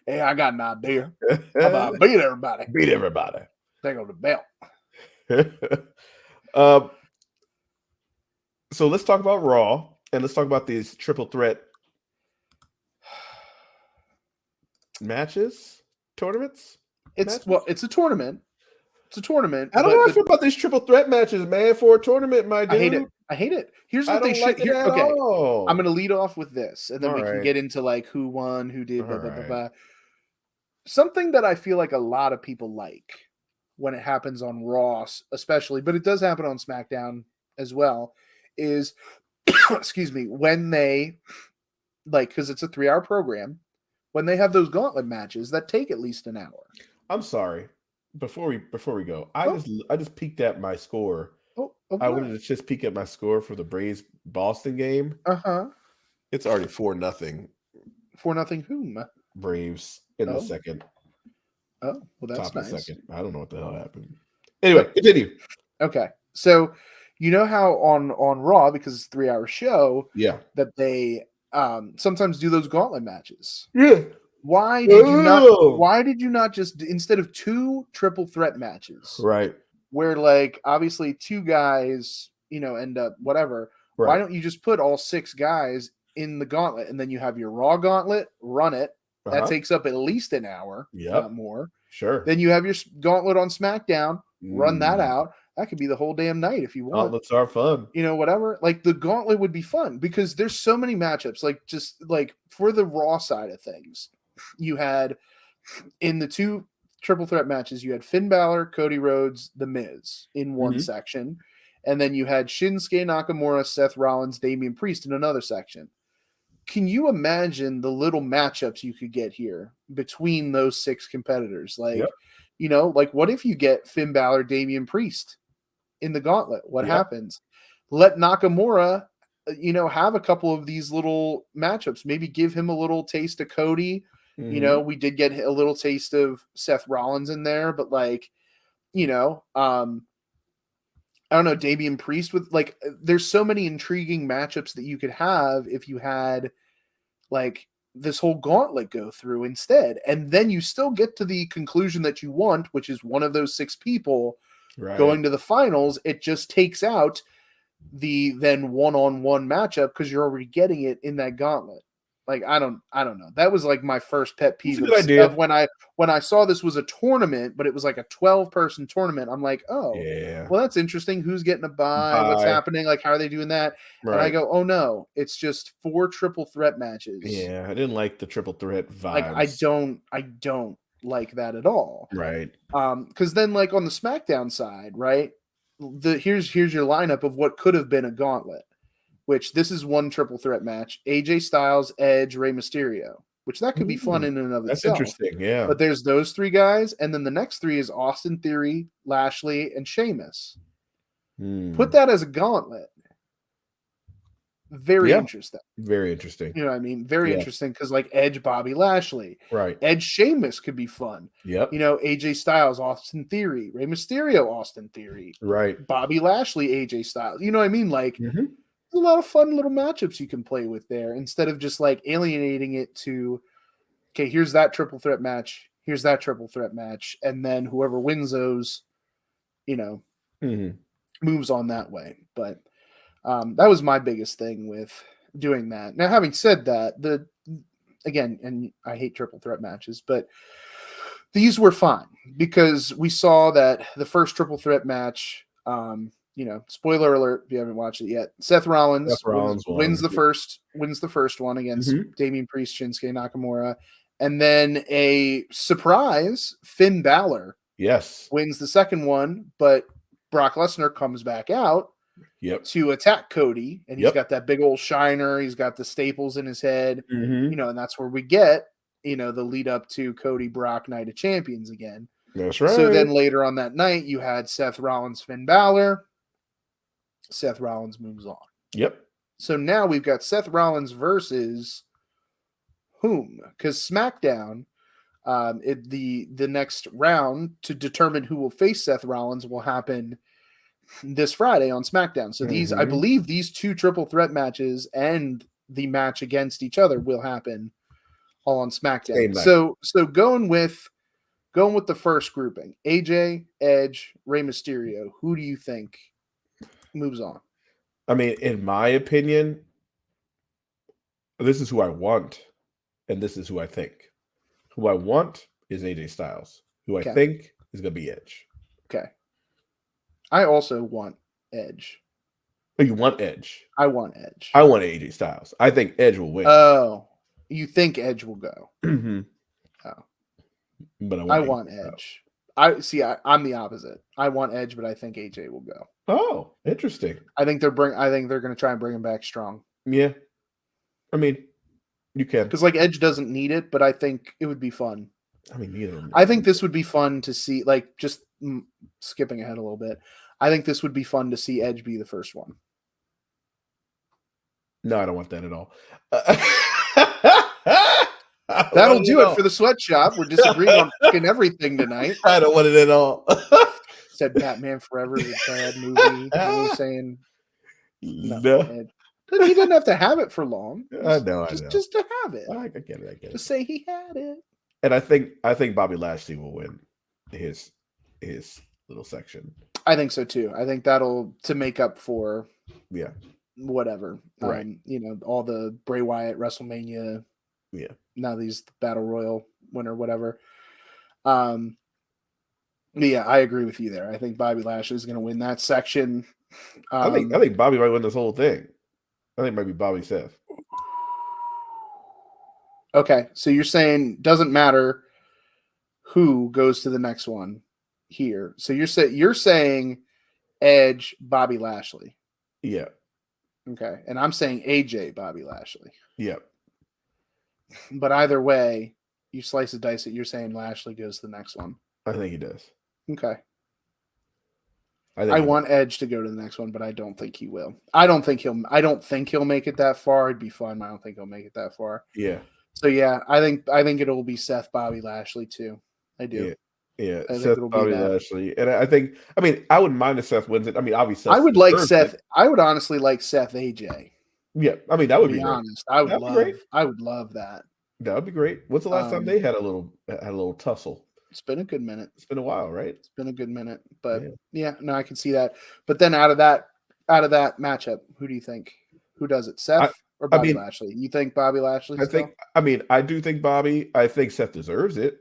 Hey, I got an idea. How about beat everybody? Beat everybody. Take on the belt. So let's talk about Raw, and let's talk about these triple threat tournaments. It's a tournament. It's a tournament. I don't know how I feel about these triple threat matches, man. For a tournament, my dude. I hate it. Here's what they should. Okay, I'm going to lead off with this, and then we can get into like who won, who did, blah, blah, blah, blah. Something that I feel like a lot of people like when it happens on Raw, especially, but it does happen on SmackDown as well, is, excuse me, when they, like, because it's a 3-hour program, when they have those gauntlet matches that take at least an hour. I'm sorry. Before we go, I just peeked at my score. I wanted to just peek at my score for the Braves Boston game. It's already 4-0. 4-0 whom? Braves in the second. Oh, well, that's nice. Second. I don't know what the hell happened. Anyway, continue. Okay, so you know how on Raw, because it's a 3-hour show, that they sometimes do those gauntlet matches. Yeah. Why did you not just, instead of 2 triple threat matches, right, where like obviously 2 guys, end up whatever, why don't you just put all 6 guys in the gauntlet, and then you have your Raw gauntlet, run it. That takes up at least an hour, not more. Sure. Then you have your gauntlet on SmackDown, run that out. That could be the whole damn night if you want. Gauntlets are fun. Whatever. Like the gauntlet would be fun because there's so many matchups. Like just like for the Raw side of things, you had in the 2 triple threat matches, you had Finn Balor, Cody Rhodes, The Miz in one section. And then you had Shinsuke Nakamura, Seth Rollins, Damian Priest in another section. Can you imagine the little matchups you could get here between those 6 competitors? Like, like what if you get Finn Balor, Damian Priest in the gauntlet? What happens? Let Nakamura, have a couple of these little matchups. Maybe give him a little taste of Cody. We did get a little taste of Seth Rollins in there, but like, I don't know, Damian Priest with like, there's so many intriguing matchups that you could have if you had like this whole gauntlet go through instead. And then you still get to the conclusion that you want, which is one of those 6 people going to the finals. It just takes out the then one-on-one matchup because you're already getting it in that gauntlet. Like, I don't know. That was like my first pet peeve of when I saw this was a tournament, but it was like a 12-person tournament. I'm like, oh, well, that's interesting. Who's getting a bye? What's happening? Like, how are they doing that? Right. And I go, oh no, it's just 4 triple threat matches. Yeah, I didn't like the triple threat vibes. Like, I don't like that at all. Right. Because then, like on the SmackDown side, right? Here's your lineup of what could have been a gauntlet. Which this is one triple threat match: AJ Styles, Edge, Rey Mysterio. Which that could be fun in and of itself. That's interesting, yeah. But there's those 3 guys, and then the next 3 is Austin Theory, Lashley, and Sheamus. Put that as a gauntlet. Very interesting. Very interesting. You know what I mean? Very interesting because like Edge, Bobby Lashley. Right. Edge, Sheamus could be fun. Yep. AJ Styles, Austin Theory. Rey Mysterio, Austin Theory. Right. Bobby Lashley, AJ Styles. You know what I mean? Like, there's a lot of fun little matchups you can play with there instead of just like alienating it to, okay, here's that triple threat match. Here's that triple threat match. And then whoever wins those, moves on that way. But that was my biggest thing with doing that. Now, having said that, again, and I hate triple threat matches, but these were fine because we saw that the first triple threat match, spoiler alert if you haven't watched it yet, Seth Rollins wins the first one against Damian Priest, Shinsuke Nakamura, and then a surprise Finn Balor Yes. Wins the second one, but Brock Lesnar comes back out to attack Cody, and he's got that big old shiner. He's got the staples in his head, and that's where we get, the lead up to Cody Brock Night of Champions again. That's right. So then later on that night, you had Seth Rollins, Finn Balor. Seth Rollins moves on. Yep. So now we've got Seth Rollins versus whom? Because SmackDown, the next round to determine who will face Seth Rollins will happen this Friday on SmackDown. So these, I believe, these 2 triple threat matches and the match against each other will happen all on SmackDown. So going with the first grouping, AJ, Edge, Rey Mysterio, who do you think moves on? I mean, in my opinion, this is who I want, and this is who I think. Who I want is AJ Styles. Who I think is going to be Edge. Okay. I also want Edge. Oh, you want Edge? I want Edge. I want AJ Styles. I think Edge will win. Oh, you think Edge will go? Mm-hmm. Oh, but I want Edge. I'm the opposite. I want Edge, but I think AJ will go. Oh, interesting. I think they're going to try and bring him back strong. Yeah, I mean, you can, because like Edge doesn't need it, but I think it would be fun. I mean, neither of them. I think this would be fun to see. Like, just skipping ahead a little bit, I think this would be fun to see Edge be the first one. No, I don't want that at all. That'll do it for the sweatshop. We're disagreeing on fucking everything tonight. I don't want it at all. Said Batman Forever is a bad movie. You're saying no. He didn't have to have it for long. I know. Just to have it. I get it. Just say he had it. And I think Bobby Lashley will win his little section. I think so too. I think that'll to make up for whatever. Right. All the Bray Wyatt WrestleMania. Yeah. Now these Battle Royal winner, whatever. Yeah, I agree with you there. I think Bobby Lashley is going to win that section. I think Bobby might win this whole thing. I think it might be Bobby Seth. Okay, so you're saying doesn't matter who goes to the next one here. So you're saying Edge, Bobby Lashley. Yeah. Okay, and I'm saying AJ, Bobby Lashley. Yeah. But either way, you slice and dice it. You're saying Lashley goes to the next one. I think he does. Okay. I want Edge to go to the next one, but I don't think he will. I don't think he'll make it that far. It'd be fun. I don't think he'll make it that far. Yeah. So yeah, I think it'll be Seth, Bobby Lashley too. I do. Yeah. Seth, Bobby Lashley, and I wouldn't mind if Seth wins it. I mean, obviously, I would like Seth. I would honestly like Seth AJ. Yeah, I mean that would be honest. I would love that. That would be great. What's the last time they had a little tussle? It's been a good minute. It's been a while, right? It's been a good minute, but no, I can see that. But then out of that matchup, who do you think? Who does it? Seth or Bobby Lashley? You think Bobby Lashley? I do think Bobby. I think Seth deserves it,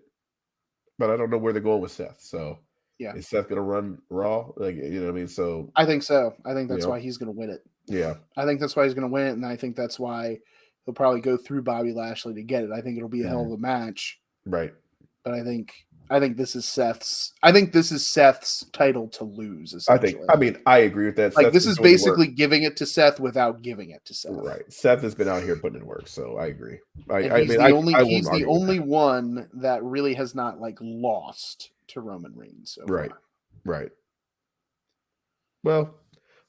but I don't know where they're going with Seth. So yeah, is Seth going to run Raw? Like, you know what I mean? So I think so. I think that's why he's going to win it. Yeah, I think that's why he's going to win it, and I think that's why he'll probably go through Bobby Lashley to get it. I think it'll be a hell of a match, right? But I think this is Seth's. I think this is Seth's title to lose. Essentially, I agree with that. Like Seth this is basically giving it to Seth without giving it to Seth. Right. Seth has been out here putting in work, so I agree. He's the only one that really has not lost to Roman Reigns. So right. Far. Right. Well,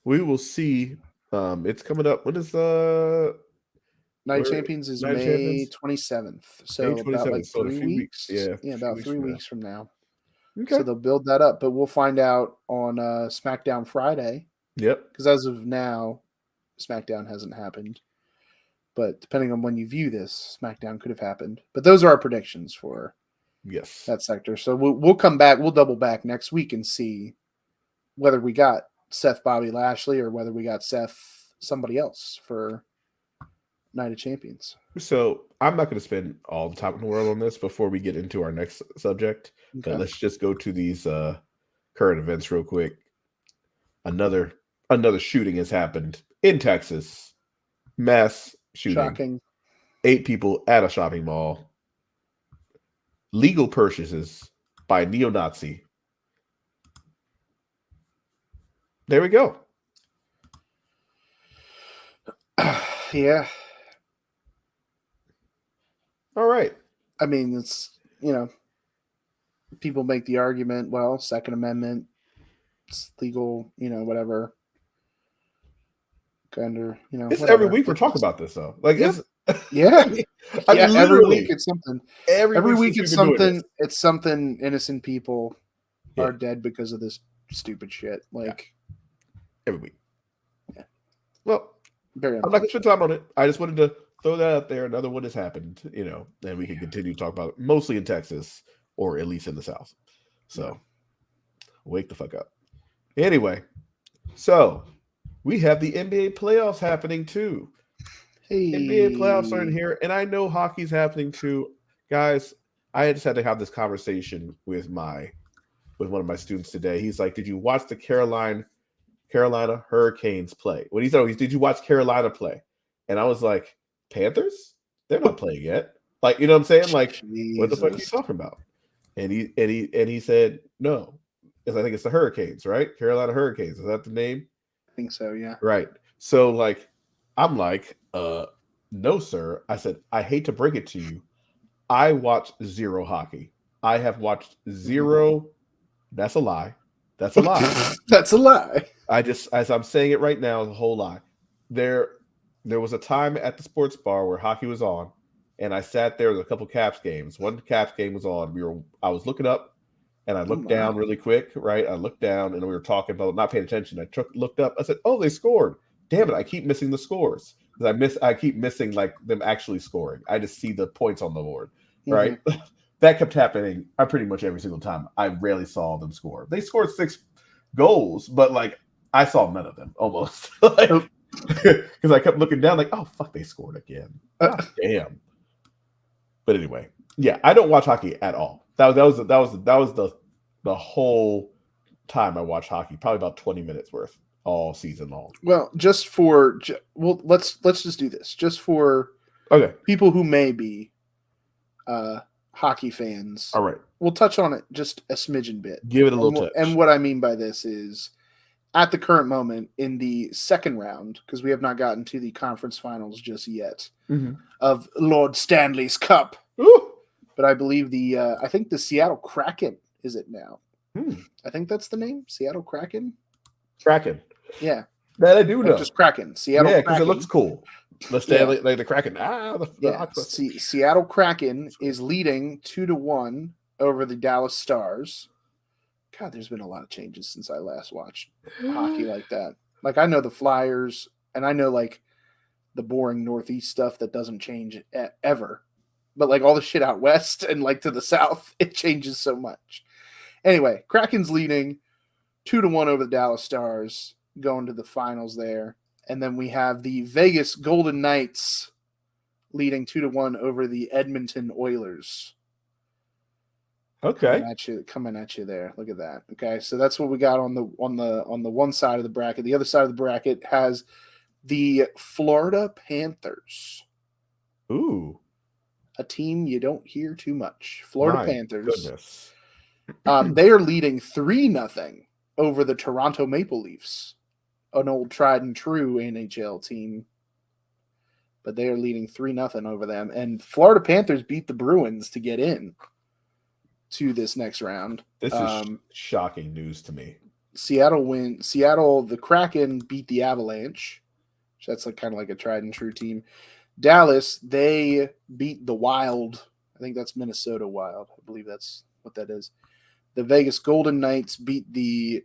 we will see. It's coming up. When is Night Champions is May 27th. So about 3 weeks. Yeah, about 3 weeks from now. Okay. So they'll build that up, but we'll find out on SmackDown Friday. Yep. Because as of now, SmackDown hasn't happened. But depending on when you view this, SmackDown could have happened. But those are our predictions for that sector. So we'll come back. We'll double back next week and see whether we got Seth Bobby Lashley or whether we got Seth somebody else for Night of Champions. So I'm not going to spend all the time in the world on this before we get into our next subject. Okay. But let's just go to these current events real quick. Another shooting has happened in Texas. Mass shooting. Shocking. 8 people at a shopping mall. Legal purchases by neo-Nazi There we go. Yeah. All right. I mean, it's, people make the argument, well, Second Amendment, it's legal, whatever. Kind of, It's whatever. every week we're talking about this, though. Like, yeah. it's... Yeah. I mean, every week it's something. Every week it's something. It's something innocent people are dead because of this stupid shit. Like, every week. Yeah. Well, I'm not going to spend time on it. I just wanted to throw that out there. Another one has happened, and we can continue to talk about it, mostly in Texas or at least in the South. So, wake the fuck up. Anyway, so we have the NBA playoffs happening too. Hey. NBA playoffs are in here, and I know hockey's happening too. Guys, I just had to have this conversation with one of my students today. He's like, "Did you watch the Carolina Hurricanes play?" What he said, "Did you watch Carolina play?" And I was like, "Panthers? They're not playing yet." Like, you know what I'm saying? Like, what the fuck are you talking about? And he said, "No, because I think it's the Hurricanes, right? Carolina Hurricanes. Is that the name?" I think so, yeah. Right. So, like, I'm like, no, sir. I said, I hate to break it to you. I watch zero hockey. I have watched zero. That's a lie. That's a lie. That's a lie. As I'm saying it right now, it's a whole lie. There was a time at the sports bar where hockey was on, and I sat there with a couple Caps games. One Caps game was on. I was looking up, and I looked down really quick, right? I looked down, and we were talking about not paying attention. I looked up. I said, "Oh, they scored. Damn it, I keep missing the scores. Because I keep missing like them actually scoring. I just see the points on the board, right?" That kept happening pretty much every single time. I rarely saw them score. They scored 6 goals, but like I saw none of them almost. Because I kept looking down, like, oh fuck, they scored again. God damn. But anyway, yeah, I don't watch hockey at all. That was the whole time I watched hockey. Probably about 20 minutes worth all season long. Well, let's just do this. Just for people who may be hockey fans. All right. We'll touch on it just a smidgen bit. Give it a little touch. And what I mean by this is, at the current moment in the second round, because we have not gotten to the conference finals just yet, of Lord Stanley's Cup. Ooh. But I believe I think the Seattle Kraken is it now. I think that's the name, Seattle Kraken. Kraken. Yeah. That I do know. Just Kraken. Seattle Kraken. Because it looks cool. The Stanley, like the Kraken. Seattle Kraken is leading 2-1 over the Dallas Stars. God, there's been a lot of changes since I last watched hockey like that. Like, I know the Flyers, and I know, like, the boring Northeast stuff that doesn't change ever. But, like, all the shit out west and, like, to the south, it changes so much. Anyway, Kraken's leading 2-1 over the Dallas Stars, going to the finals there. And then we have the Vegas Golden Knights leading 2-1 over the Edmonton Oilers. Okay. Coming at you there. Look at that. Okay, so that's what we got on the one side of the bracket. The other side of the bracket has the Florida Panthers. Ooh. A team you don't hear too much. Florida Panthers. Goodness. They are leading 3-0 over the Toronto Maple Leafs, an old tried and true NHL team. But they are leading 3-0 over them. And Florida Panthers beat the Bruins to get in to this next round. This is shocking news to me. The Kraken beat the Avalanche. That's like kind of like a tried and true team. Dallas, they beat the Wild. I think that's Minnesota Wild. I believe that's what that is. The Vegas Golden Knights beat the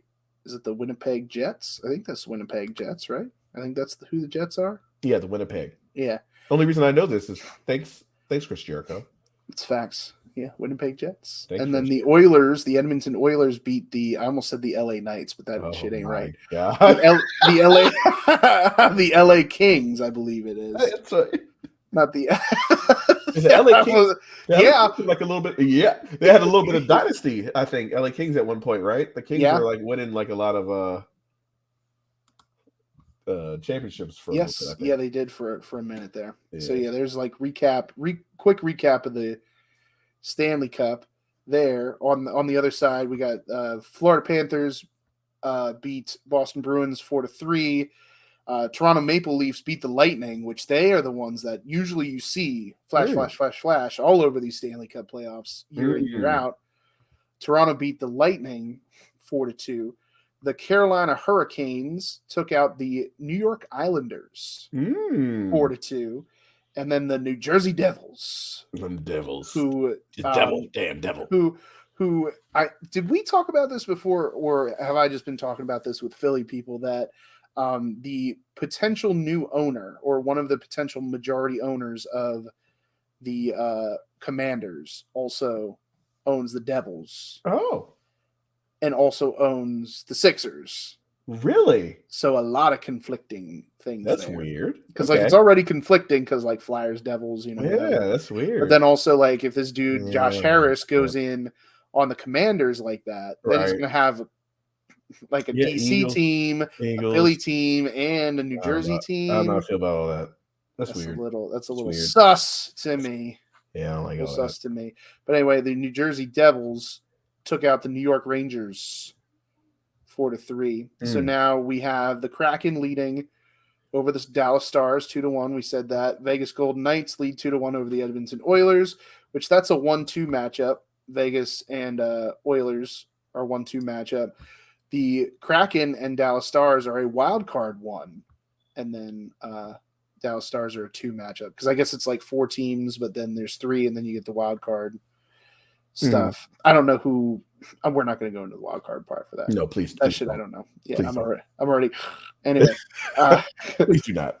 Winnipeg Jets? I think that's Winnipeg Jets, right? I think that's who the Jets are. Yeah, the Winnipeg. Yeah. The only reason I know this is thanks Chris Jericho. It's facts. Yeah, Winnipeg Jets. And then the Oilers, the Edmonton Oilers beat I almost said the LA Knights, but that shit ain't right. God. The LA Kings, I believe it is. That's right. Not the LA Kings. Like a little bit. Yeah. They had a little bit of dynasty, I think. LA Kings at one point, right? The Kings were like winning like a lot of championships for a little bit, I think. Yeah, they did for a minute there. Yeah. So there's like quick recap of the Stanley Cup there. On the other side, we got Florida Panthers beat Boston Bruins 4-3. Toronto Maple Leafs beat the Lightning, which they are the ones that usually you see flash all over these Stanley Cup playoffs year in, year out. Toronto beat the Lightning 4-2. The Carolina Hurricanes took out the New York Islanders 4-2. And then the New Jersey Devils. Damn devil. Who did we talk about this before, or have I just been talking about this with Philly people that the potential new owner or one of the potential majority owners of the Commanders also owns the Devils. Oh. And also owns the Sixers. Really? So a lot of conflicting things. That's weird. Because like it's already conflicting because like Flyers, Devils, Yeah, whatever. That's weird. But then also like if this dude Josh Harris goes in on the Commanders like that, then he's gonna have like a DC team, a Philly team, and a New Jersey team. I don't know how I feel about all that. That's weird. That's a little sus to me. Yeah, I don't like all sus to me. But anyway, the New Jersey Devils took out the New York Rangers 4-3. So now we have the Kraken leading over the Dallas Stars 2-1. We said that. Vegas Golden Knights lead 2-1 over the Edmonton Oilers, which that's a 1-2 matchup. Vegas and Oilers are 1-2 matchup. The Kraken and Dallas Stars are a wild card 1, and then Dallas Stars are a 2 matchup because I guess it's like 4 teams, but then there's 3, and then you get the wild card stuff. I don't know who. We're not going to go into the wild card part for that. No, please. That shit, I don't know. Yeah, I'm already. Anyway, please do not.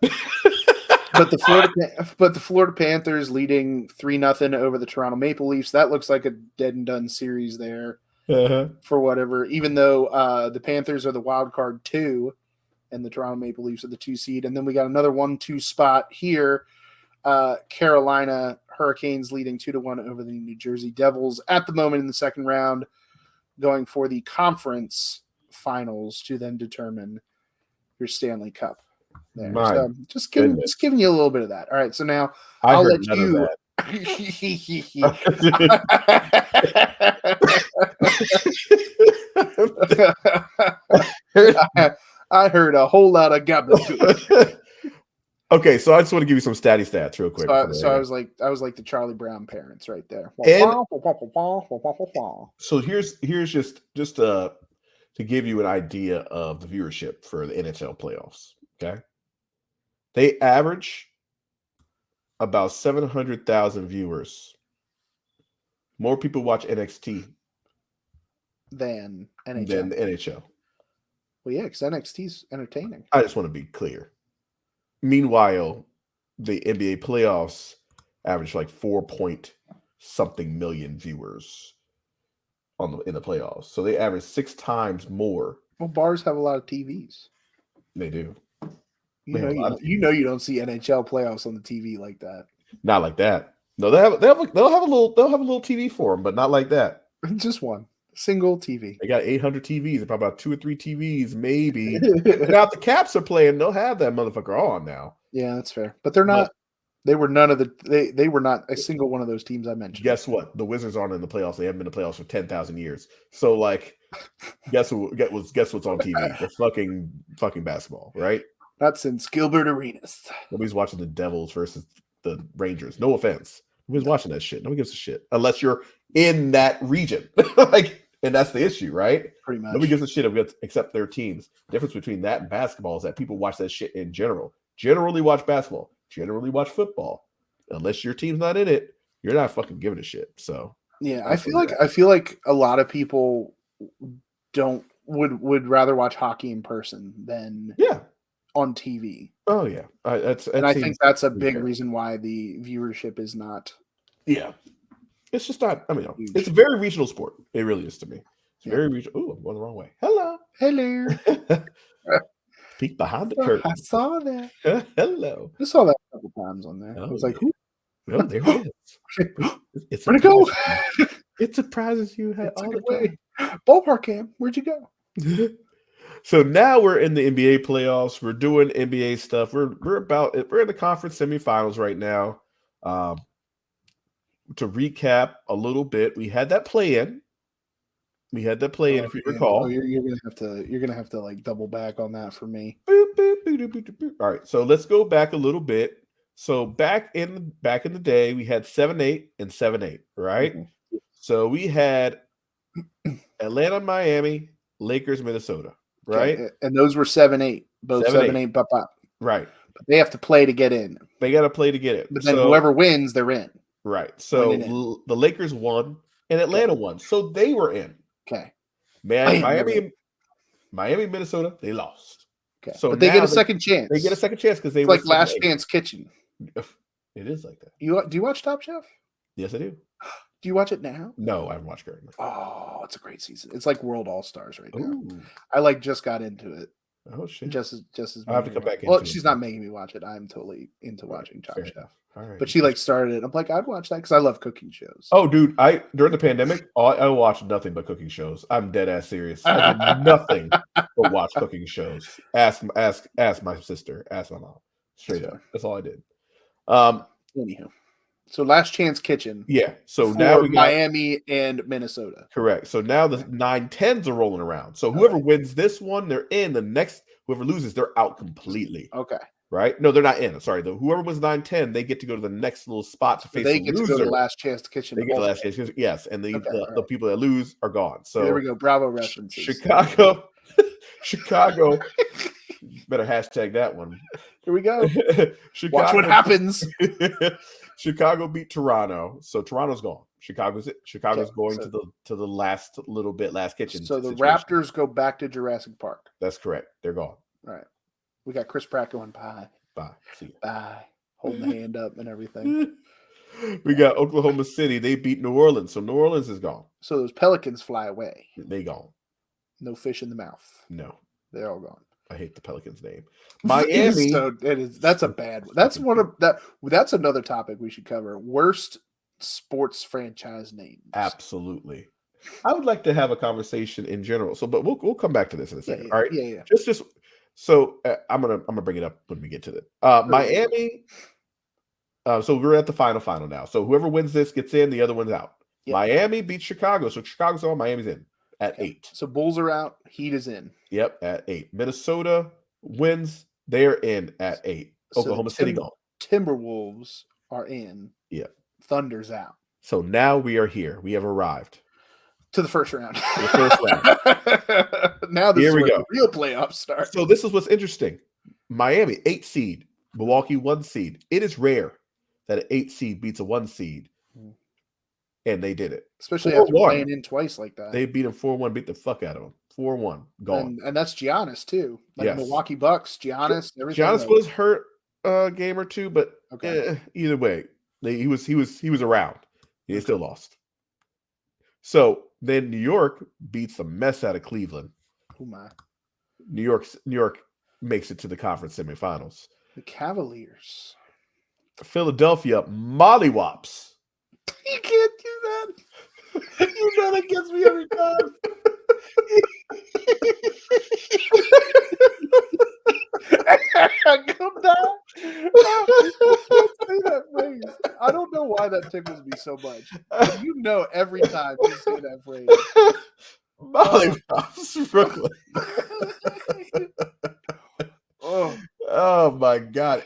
But the Florida Panthers leading 3-0 over the Toronto Maple Leafs. That looks like a dead and done series there. For whatever. Even though the Panthers are the wild card 2, and the Toronto Maple Leafs are the 2 seed, and then we got another 1-2 spot here. Carolina Hurricanes leading 2-1 over the New Jersey Devils at the moment in the second round, going for the conference finals to then determine your Stanley Cup. There. So just giving you a little bit of that. All right, so now I'll let you. I heard a whole lot of gobbledygook. Okay, so I just want to give you some stats real quick. So I was like the Charlie Brown parents right there. So here's just to give you an idea of the viewership for the NHL playoffs. Okay, they average about 700,000 viewers. More people watch NXT than the NHL. Well, yeah, because NXT's entertaining. I just want to be clear. Meanwhile, the NBA playoffs average like 4-point-something million viewers in the playoffs. So they average 6 times more. Well, bars have a lot of TVs. They do. You know you don't see NHL playoffs on the TV like that. Not like that. No, they'll have a little TV for them, but not like that. Just one single TV. They got 800 TVs, probably about 2 or 3 TVs, maybe. Now if the Caps are playing, they'll have that motherfucker on now. Yeah, that's fair. But they're not. They were none of the. They were not a single one of those teams I mentioned. Guess what? The Wizards aren't in the playoffs. They haven't been in the playoffs for 10,000 years. So like, guess what's on TV? The fucking basketball, right? Not since Gilbert Arenas. Nobody's watching the Devils versus the Rangers. No offense. Nobody's watching that shit. Nobody gives a shit unless you're in that region. And that's the issue, right? Pretty much. Nobody gives a shit except their teams. The difference between that and basketball is that people watch that shit in general. Generally watch basketball. Generally watch football. Unless your team's not in it, you're not fucking giving a shit. So yeah, I feel like a lot of people would rather watch hockey in person than on TV. Oh yeah, I think that's a big reason why the viewership is not. Yeah, it's just not. I mean, it's a very regional sport. It really is to me. It's very regional. Oh, I'm going the wrong way. Hello. Peek behind the curtain. I saw that. Hello. I saw that a couple times on there. I was like, who? No, there it is. Where'd it go? It surprises you all the time. Ballpark Cam, where'd you go? So now we're in the NBA playoffs. We're doing NBA stuff. We're in the conference semifinals right now. To recap a little bit, we had that play-in. We had that play in, if you recall. Oh, you're gonna have to like double back on that for me. All right, so let's go back a little bit. So back in the day, we had 7-8 and 7-8, right? Mm-hmm. So we had Atlanta, Miami, Lakers, Minnesota, right? Okay. And those were 7-8, both 7-8, pop. Right. But they have to play to get in. They got to play to get it. But then whoever wins, they're in. Right. So the Lakers won and Atlanta won, so they were in. Okay. Miami, Minnesota, they lost. Okay. So but they get a second chance. They get a second chance because they were like Last Chance Kitchen. It is like that. Do you watch Top Chef? Yes, I do. Do you watch it now? No, I haven't watched currently. Oh, it's a great season. It's like World All Stars right now. Ooh. I just got into it. Oh shit! Just as I have to come back. Well, she's not making me watch it. I'm totally into watching Top Chef. All right. But she started it. I'm like, I'd watch that because I love cooking shows. Oh, dude! During the pandemic, I watched nothing but cooking shows. I'm dead ass serious. I did nothing but watch cooking shows. Ask my sister. Ask my mom. Straight up. That's all I did. Anywho. So Last Chance Kitchen. Yeah. So now we got Miami and Minnesota. Correct. So now the 9-10s are rolling around. So whoever wins this one, they're in. The next, whoever loses, they're out completely. Okay. Right? No, they're not in. Sorry. Whoever wins 9-10, they get to go to the next little spot to face the loser. They get to go to Last Chance Kitchen. They get the Last Chance Kitchen. Yes. And the people that lose are gone. So there we go. Bravo references. Chicago. Better hashtag that one. Here we go. Watch what happens. Chicago beat Toronto, so Toronto's gone. Chicago's going to the last little bit, last kitchen. So the Raptors go back to Jurassic Park. That's correct. They're gone. All right. We got Chris Pratt going bye. See you. Bye. Holding the hand up and everything. We got Oklahoma City. They beat New Orleans, so New Orleans is gone. So those Pelicans fly away. They gone. No fish in the mouth. No, they're all gone. I hate the Pelicans name. Miami. That's a bad one. That's one of that. That's another topic we should cover. Worst sports franchise names. Absolutely. I would like to have a conversation in general. So, but we'll come back to this in a second. All right. Yeah. Just so I'm gonna bring it up when we get to it. Miami. So we're at the final now. So whoever wins this gets in. The other one's out. Yep. Miami beats Chicago. So Chicago's on. Miami's in. At 8. So Bulls are out. Heat is in. Yep, at 8. Minnesota wins. They're in at 8. Oklahoma City gone. Timberwolves are in. Yep. Thunder's out. So now we are here. We have arrived. To the first round. Now this is where the real playoffs start. So this is what's interesting. Miami, 8 seed. Milwaukee, 1 seed. It is rare that an 8 seed beats a 1 seed. And they did it. Especially after playing in twice like that. They beat him 4-1, beat the fuck out of them. 4-1, gone. And that's Giannis, too. Like Milwaukee Bucks, Giannis, everything. Giannis was hurt a game or two, but either way, he was around. They still lost. So then New York beats the mess out of Cleveland. Oh my. New York makes it to the conference semifinals. The Cavaliers. Philadelphia mollywops. You can't do that. You know that gets me every time. Come down. Say that phrase. I don't know why that tickles me so much. But you know every time you say that phrase. Mollywops, Brooklyn. Oh my God.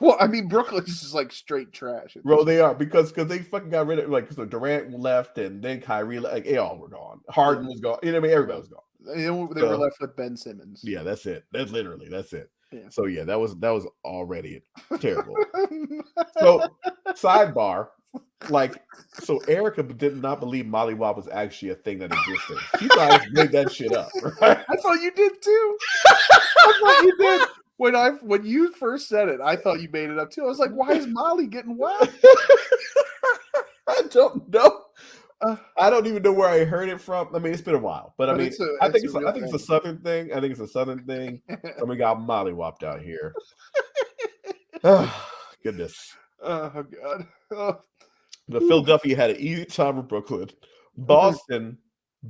Well, I mean, Brooklyn's just like straight trash. Bro, they are because they fucking got rid of so Durant left and then Kyrie, they all were gone. Harden was gone. You know what I mean? Everybody was gone. They were left with Ben Simmons. Yeah, that's it. That's it. Yeah. So yeah, that was already terrible. So sidebar, so Erica did not believe Mollywop was actually a thing that existed. She thought I made that shit up. Right? I thought you did too. I thought you did. When you first said it, I thought you made it up too. I was like, why is Molly getting wet? I don't know. I don't even know where I heard it from. I mean, it's been a while, but I mean, I think it's a Southern thing. I think it's a Southern thing. And we got mollywopped out here. Oh, goodness. Oh God. Oh. The Philadelphia had an easy time with Brooklyn. Boston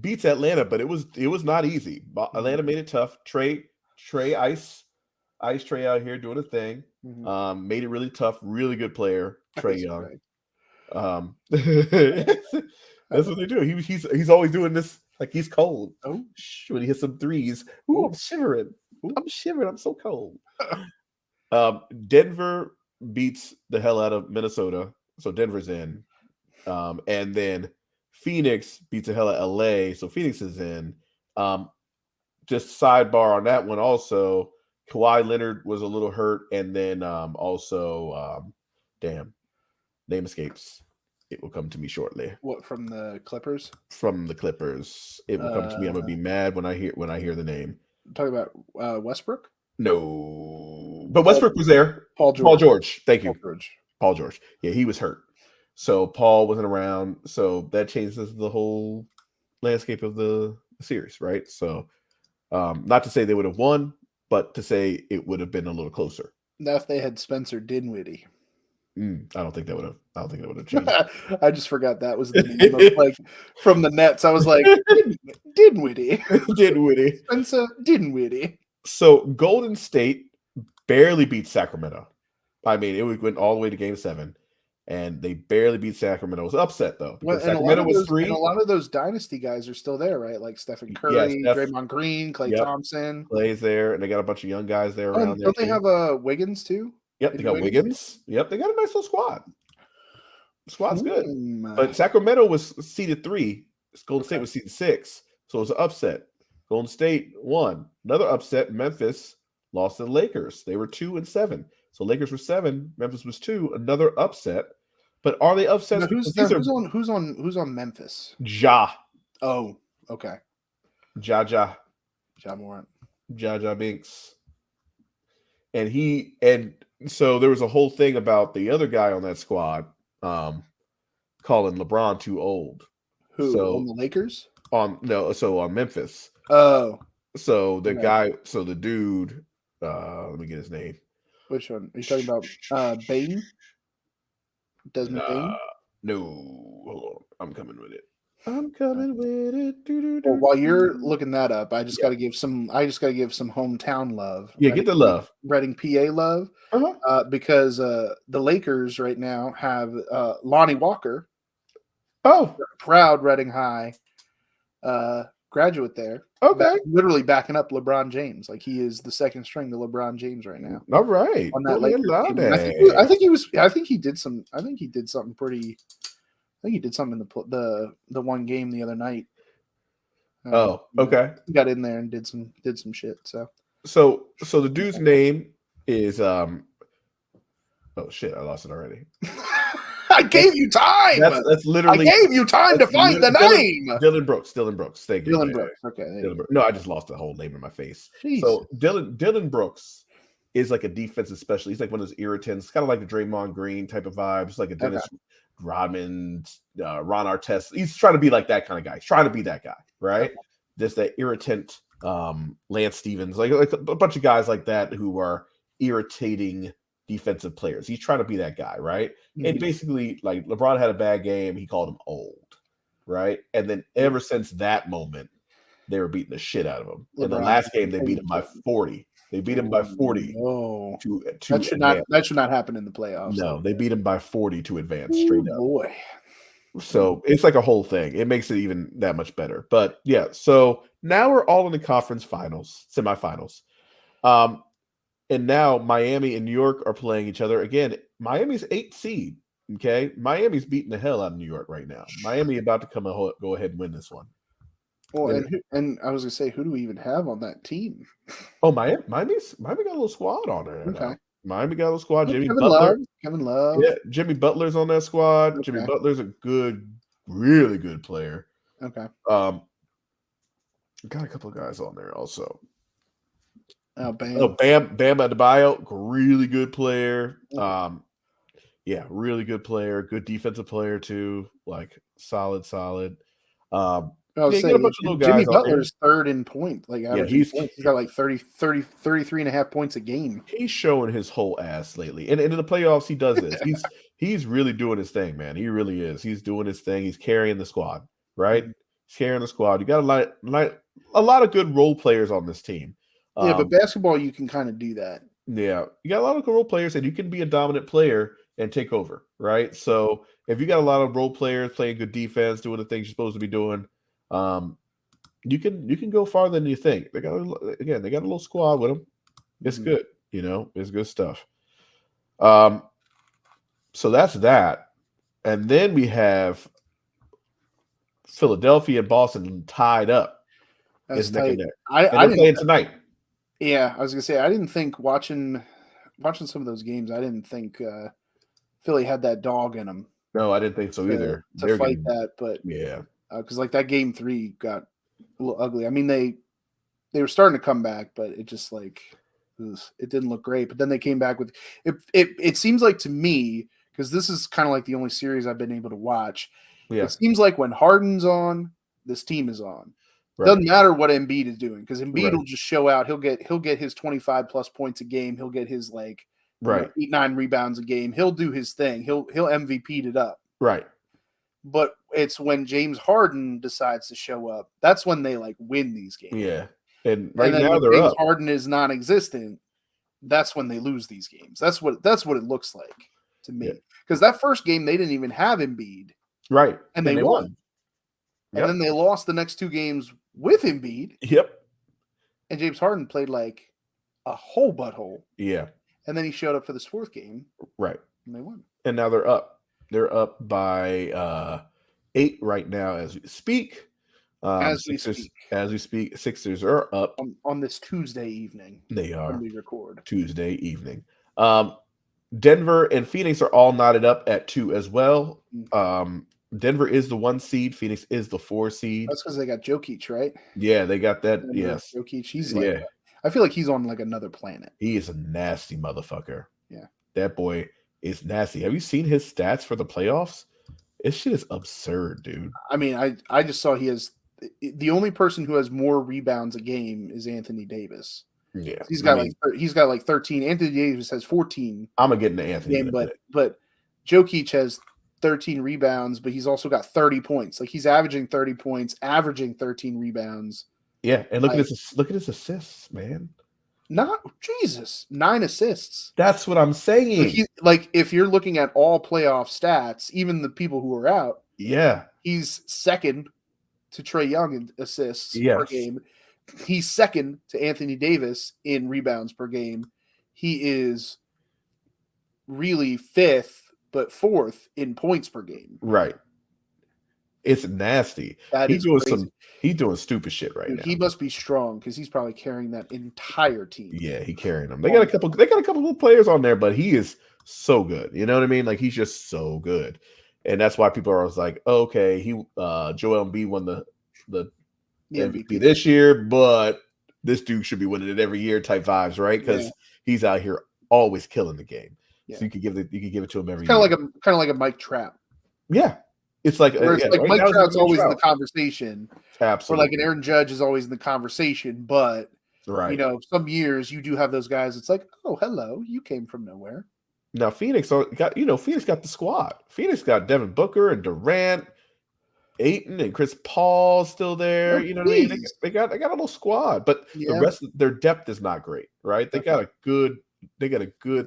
beats Atlanta, but it was not easy. Atlanta made it tough. Trey Ice Trey out here doing a thing. Made it really tough. Really good player, Trey Young. That's what they do. He's always doing this like he's cold. Oh, When he hits some threes, ooh, I'm shivering. Ooh, I'm shivering. I'm so cold. Denver beats the hell out of Minnesota, so Denver's in. And then Phoenix beats the hell out of LA, so Phoenix is in. Just sidebar on that one also, Kawhi Leonard was a little hurt, and then damn, name escapes. It will come to me shortly. What, from the Clippers? From the Clippers. It will come to me. I'm gonna be mad when I hear the name. Talking about Westbrook? No. But Westbrook was there. Paul George. Paul George. Thank you. George. Paul George. Yeah, he was hurt. So Paul wasn't around. So that changes the whole landscape of the series, right? So not to say they would have won, but to say it would have been a little closer. Now, if they had Spencer Dinwiddie, I don't think that would have changed. I just forgot that was the name of, like, from the Nets. I was like, Dinwiddie. Dinwiddie. Spencer Dinwiddie. So Golden State barely beat Sacramento. I mean, it went all the way to Game 7, and they barely beat Sacramento. It was upset though, because Sacramento was 3. And a lot of those dynasty guys are still there, right? Like Stephen Curry, Draymond Green, Klay Thompson. Clay's there, and they got a bunch of young guys there around there. Don't they have Wiggins too? Yep, they got Wiggins. Yep, they got a nice little squad. The squad's good. But Sacramento was seeded 3. Golden State was seeded 6. So it was an upset. Golden State won. Another upset, Memphis lost to the Lakers. They were 2-7. So Lakers were 7, Memphis was 2. Another upset. But are they upsets? Who's on Memphis? Ja. Oh, okay. Ja Morant. Ja Binks. And so there was a whole thing about the other guy on that squad, calling LeBron too old. Who, on the Lakers? On Memphis. Oh. So the guy, the dude, let me get his name. Which one? Are you talking about Bain? Desmond Bain? No. Hold on. I'm coming with it. Well, while you're looking that up, I just got to give some hometown love. Yeah, get the love. Reading, PA love. Because the Lakers right now have Lonnie Walker. Oh, proud Reading High graduate there. Okay, literally backing up LeBron James. Like, he is the second string to LeBron James right now. All right, on that Lakers team. I think he did something pretty. I think he did something in the one game the other night. Okay. He got in there and did some shit. So the dude's name is oh shit, I lost it already. I gave you time. That's literally. I gave you time to find the name. Dylan Brooks. Thank you. Dylan Brooks. Okay. No, I just lost the whole name in my face. Jeez. So Dylan Brooks is like a defensive specialist. He's like one of those irritants, kind of like the Draymond Green type of vibes, like a Dennis Rodman, Ron Artest. He's trying to be like that kind of guy. He's trying to be that guy, right? Just that irritant, Lance Stevens, like a bunch of guys like that who are irritating defensive players. He's trying to be that guy, right? Mm-hmm. And basically, like, LeBron had a bad game, he called him old, right? And then ever since that moment, they were beating the shit out of him. In the last game, they beat him by 40. They beat him by 40. Oh, that should not happen in the playoffs. No, they beat him by 40 to advance straight up. Boy. So it's like a whole thing. It makes it even that much better. But yeah, so now we're all in the conference finals, semifinals. And now Miami and New York are playing each other again. Miami's 8th seed. Okay, Miami's beating the hell out of New York right now. Miami about to go ahead and win this one. Well, and I was gonna say, who do we even have on that team? Oh, Miami got a little squad on there. Okay, now. Miami got a little squad. Kevin Love. Yeah, Jimmy Butler's on that squad. Okay. Jimmy Butler's a really good player. Okay. Got a couple of guys on there also. Bam Adebayo, really good player. Yeah, really good player. Good defensive player too. Like solid. I was saying, Jimmy Butler's third in point. Like, he's got like 33 and a half points a game. He's showing his whole ass lately. And in the playoffs, he does this. He's really doing his thing, man. He really is. He's doing his thing. He's carrying the squad, right? He's carrying the squad. You got a lot of good role players on this team. Yeah, but basketball, you can kind of do that. Yeah, you got a lot of role players, and you can be a dominant player and take over, right? So if you got a lot of role players playing good defense, doing the things you're supposed to be doing, you can go farther than you think. They got a little squad with them. It's good, it's good stuff. So that's that, and then we have Philadelphia and Boston tied up. That's Neck and tight. neck, and I they're didn't. playing tonight. Yeah, I was gonna say I didn't think watching some of those games. I didn't think Philly had that dog in them. No, I didn't think so either. To fight that, but yeah, because like that game 3 got a little ugly. I mean they were starting to come back, but it just like it didn't look great. But then they came back with it. It seems like to me, because this is kind of like the only series I've been able to watch. Yeah. It seems like when Harden's on, this team is on. Right. Doesn't matter what Embiid is doing, because Embiid will just show out. He'll get his 25 plus points a game. He'll get his 8-9 rebounds a game. He'll do his thing. He'll MVP'd it up. Right. But it's when James Harden decides to show up, that's when they win these games. Yeah. And now when they're James up. Harden is non-existent, that's when they lose these games. That's what it looks like to me. Because that first game they didn't even have Embiid. Right. And they won. Yep. And then they lost the next 2 games with Embiid. Yep. And James Harden played like a whole butthole. Yeah. And then he showed up for this 4th game. Right. And they won. And now they're up. They're up by 8 right now as we speak. As we speak, Sixers are up on this Tuesday evening. They are. When we record. Tuesday evening. Denver and Phoenix are all knotted up at 2 as well. Denver is the 1 seed. Phoenix is the 4 seed. That's because they got Jokic, right? Yeah, they got that. Denver, yes. Jokic. He's I feel like he's on another planet. He is a nasty motherfucker. Yeah. That boy is nasty. Have you seen his stats for the playoffs? This shit is absurd, dude. I mean, I just saw he has the only person who has more rebounds a game is Anthony Davis. Yeah. He's got he's got 13. Anthony Davis has 14. I'm gonna get into Anthony game, but Jokic has 13 rebounds, but he's also got 30 points. He's averaging 30 points, averaging 13 rebounds. Yeah, and look at his assists, man. 9 assists. That's what I'm saying. If you're looking at all playoff stats, even the people who are out, he's second to Trae Young in assists per game. He's second to Anthony Davis in rebounds per game. He is really 5th, but 4th in points per game. Right. It's nasty. He's doing stupid shit right now. He must be strong because he's probably carrying that entire team. Yeah, he's carrying them. They got a couple of players on there, but he is so good. You know what I mean? He's just so good. And that's why people are always like, oh, okay, Joel Embiid won the MVP this year, but this dude should be winning it every year type vibes, right? Because he's out here always killing the game. Yeah. So you could give it to him every year. Kind of like a Mike Trout. Yeah. It's like Mike Trout's always in the conversation. Absolutely. Or an Aaron Judge is always in the conversation, but some years you do have those guys. It's like, oh, hello, you came from nowhere. Now Phoenix got the squad. Phoenix got Devin Booker and Durant, Ayton and Chris Paul still there. You know what I mean? They got a little squad, but the rest of their depth is not great, right? They got a good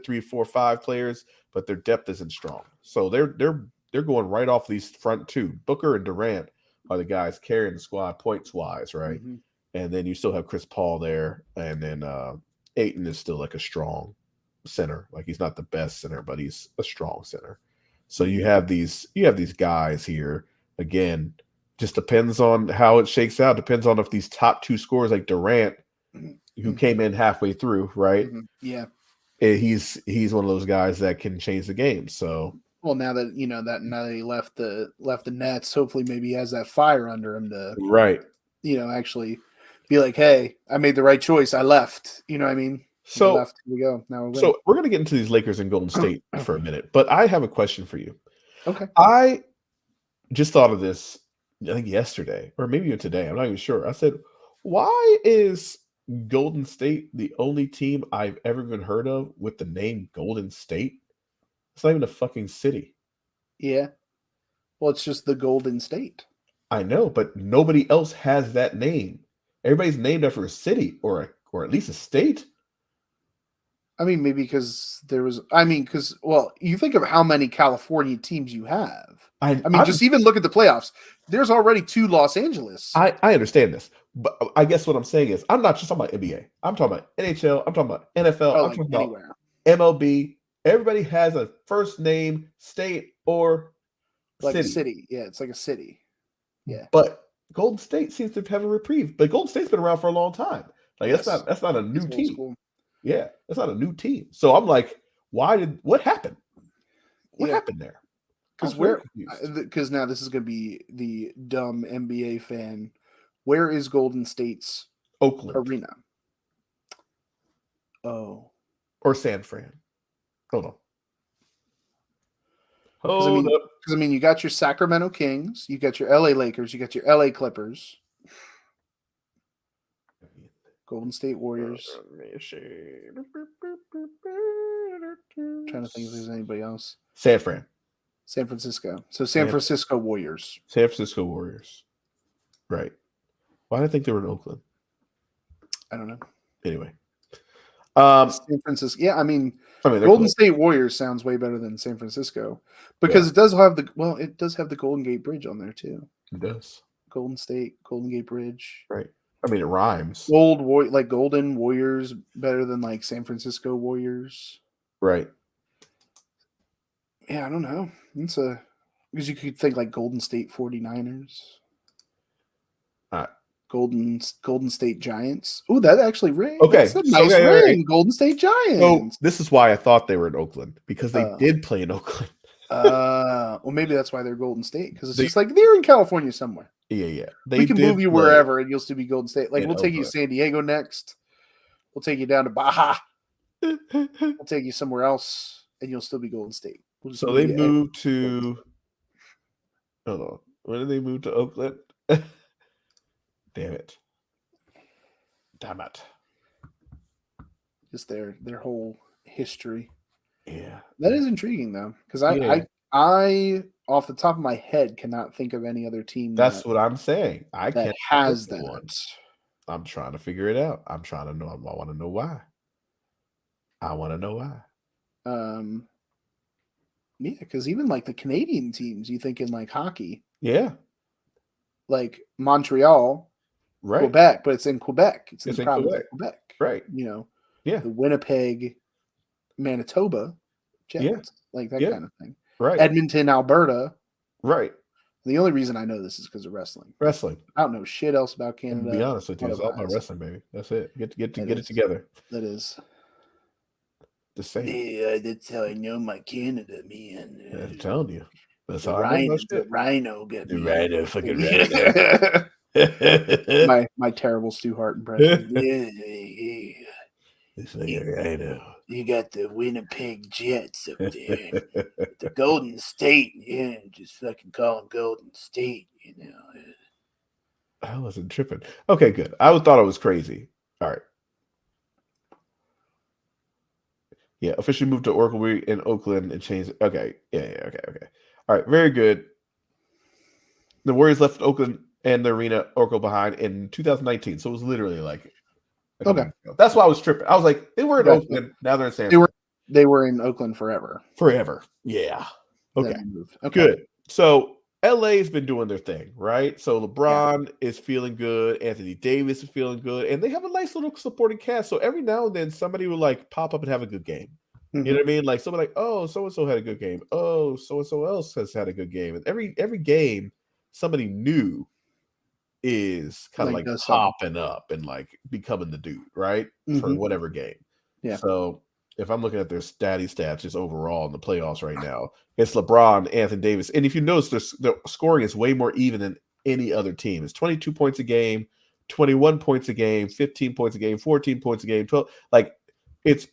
3, 4, 5 players, but their depth isn't strong. So they're going right off these front 2. Booker and Durant are the guys carrying the squad points wise, right? Mm-hmm. And then you still have Chris Paul there, and then Ayton is still a strong center. He's not the best center, but he's a strong center. So you have these guys here. Again, just depends on how it shakes out. Depends on if these top 2 scorers like Durant, who came in halfway through, right? Mm-hmm. Yeah, he's one of those guys that can change the game. So. Well, now that now that he left the Nets, hopefully maybe he has that fire under him to actually be like, hey, I made the right choice. I left. You know what I mean? So left. Here we go. Now we're so we're gonna get into these Lakers and Golden State for a minute, but I have a question for you. Okay. I just thought of this, I think yesterday, or maybe even today. I'm not even sure. I said, why is Golden State the only team I've ever even heard of with the name Golden State? It's not even a fucking city. Yeah. Well, it's just the Golden State. I know, but nobody else has that name. Everybody's named after a city or at least a state. I mean, maybe because you think of how many California teams you have. Just even look at the playoffs. There's already 2 Los Angeles. I understand this, but I guess what I'm saying is I'm not just talking about NBA. I'm talking about NHL. I'm talking about NFL. I'm talking anywhere. About MLB. Everybody has a first name, state, or like city. A city. Yeah, it's like a city. Yeah. But Golden State seems to have a reprieve. But Golden State's been around for a long time. Like that's not a new team. School. Yeah, that's not a new team. So I'm like, what happened? What happened there? Because now this is going to be the dumb NBA fan. Where is Golden State's Oakland arena? Oh, or San Fran? Hold on. Because you got your Sacramento Kings, you got your LA Lakers, you got your LA Clippers, Golden State Warriors. I'm trying to think if there's anybody else. San Francisco. So San Francisco Warriors. San Francisco Warriors. Right. Why did I think they were in Oakland? I don't know. Anyway. San Francisco. Yeah, Golden State Warriors sounds way better than San Francisco because it does have the Golden Gate Bridge on there too. It does. Golden State, Golden Gate Bridge. Right. It rhymes. Golden Warriors better than like San Francisco Warriors. Right. Yeah, I don't know. Because you could think like Golden State 49ers. Golden State Giants. Oh, that actually rings. Okay. That's a nice ring. Right. Golden State Giants. So this is why I thought they were in Oakland, because they did play in Oakland. Well, maybe that's why they're Golden State, because it's just like they're in California somewhere. Yeah. We can move you wherever and you'll still be Golden State. Like we'll take you to San Diego next. We'll take you down to Baja. We'll take you somewhere else and you'll still be Golden State. So they moved to hold on. When did they move to Oakland? Damn it. Just their whole history. Yeah. That is intriguing though. Because I off the top of my head cannot think of any other team that's what I'm saying. I can't has that. One. I'm trying to figure it out. I'm trying to know. I want to know why. Yeah, because even like the Canadian teams, you think in like hockey. Yeah. Like Montreal. Right. Quebec, but it's in Quebec. It's in the province of Quebec. Right. The Winnipeg, Manitoba Jets, like that kind of thing. Right. Edmonton, Alberta. Right. The only reason I know this is because of wrestling. I don't know shit else about Canada. To be honest with you, it's all about wrestling, baby. That's it. Get it together. That is. The same. Yeah, that's how I know my Canada, man. I'm telling you. That's how the Rhino got the me. Rhino, fucking Rhino. my terrible Stu Hart impression. It's like a Rhino. You got the Winnipeg Jets up there. The Golden State, just fucking call them Golden State, I wasn't tripping. Okay, good. I thought it was crazy. All right. Yeah, officially moved to Oracle in Oakland and changed. Okay. Yeah. Okay. All right. Very good. The Warriors left Oakland and the arena Oracle behind in 2019. So it was literally like. Okay. That's why I was tripping. I was like, they were in Oakland. Now they're in San Francisco. They were in Oakland forever. Yeah. Okay. Okay. Good. So LA's been doing their thing, right? So LeBron is feeling good. Anthony Davis is feeling good. And they have a nice little supporting cast. So every now and then somebody will like pop up and have a good game. Mm-hmm. You know what I mean? Like somebody like, oh, so-and-so had a good game. Oh, so-and-so else has had a good game. And every game, somebody new is kind of like popping up and like becoming the dude, right? Mm-hmm. For whatever game. Yeah. So if I'm looking at their stats just overall in the playoffs right now, it's LeBron, Anthony Davis. And if you notice, the scoring is way more even than any other team. It's 22 points a game, 21 points a game, 15 points a game, 14 points a game, 12. Like it's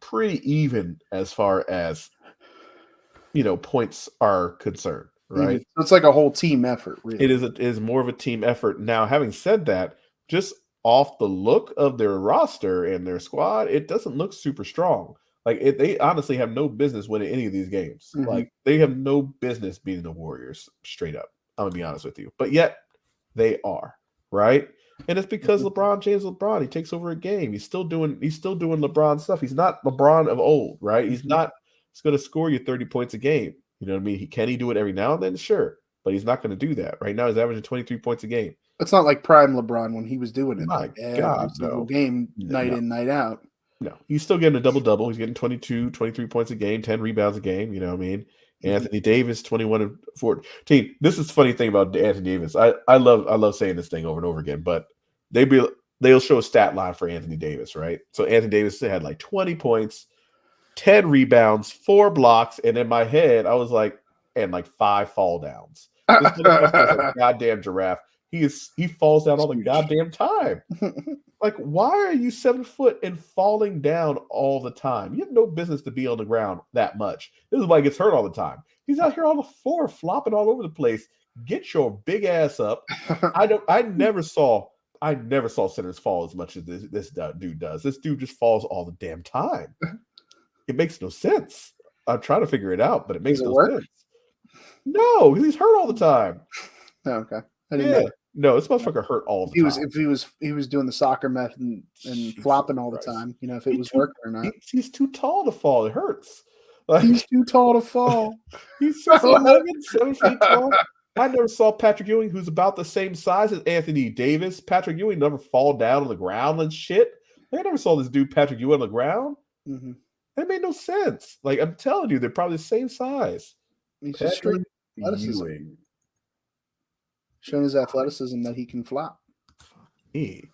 pretty even as far as, points are concerned. Right. Mm-hmm. So it's like a whole team effort. Really. It is more of a team effort. Now, having said that, just off the look of their roster and their squad, it doesn't look super strong. Like they honestly have no business winning any of these games. Mm-hmm. Like they have no business beating the Warriors straight up. I'm gonna be honest with you, but yet they are, right? And it's because LeBron James, he takes over a game. He's still doing LeBron stuff. He's not LeBron of old, right? He's not going to score you 30 points a game. You know what I mean? Can he do it every now and then? Sure. But he's not going to do that. Right now, he's averaging 23 points a game. It's not like prime LeBron when he was doing it My God, single game, night in, night out. No, he's still getting a double-double. He's getting 22, 23 points a game, 10 rebounds a game. You know what I mean? Anthony Davis, 21 and 14. This is the funny thing about Anthony Davis. I love saying this thing over and over again, but they'll show a stat line for Anthony Davis, right? So Anthony Davis had like 20 points, 10 rebounds, 4 blocks, and in my head, I was like, and like 5 fall downs. This motherfucker is a goddamn giraffe. He falls down all the goddamn time. Like, why are you 7 foot and falling down all the time? You have no business to be on the ground that much. This is why he gets hurt all the time. He's out here on the floor, flopping all over the place. Get your big ass up. I never saw centers fall as much as this dude does. This dude just falls all the damn time. It makes no sense. I'm trying to figure it out, but it makes no sense. No, he's hurt all the time. Oh, okay. I didn't know. No, this motherfucker hurt all the time. If he was doing the soccer method and flopping all the time, you know, if it was working or not. He's too tall to fall. It hurts. Like, he's too tall to fall. He's 6'11", 7 feet tall. I never saw Patrick Ewing, who's about the same size as Anthony Davis. Patrick Ewing never fall down on the ground and shit. Like, I never saw this dude Patrick Ewing on the ground. That made no sense. Like, I'm telling you, they're probably the same size. He's just straight athleticism. Showing his athleticism that he can flop. He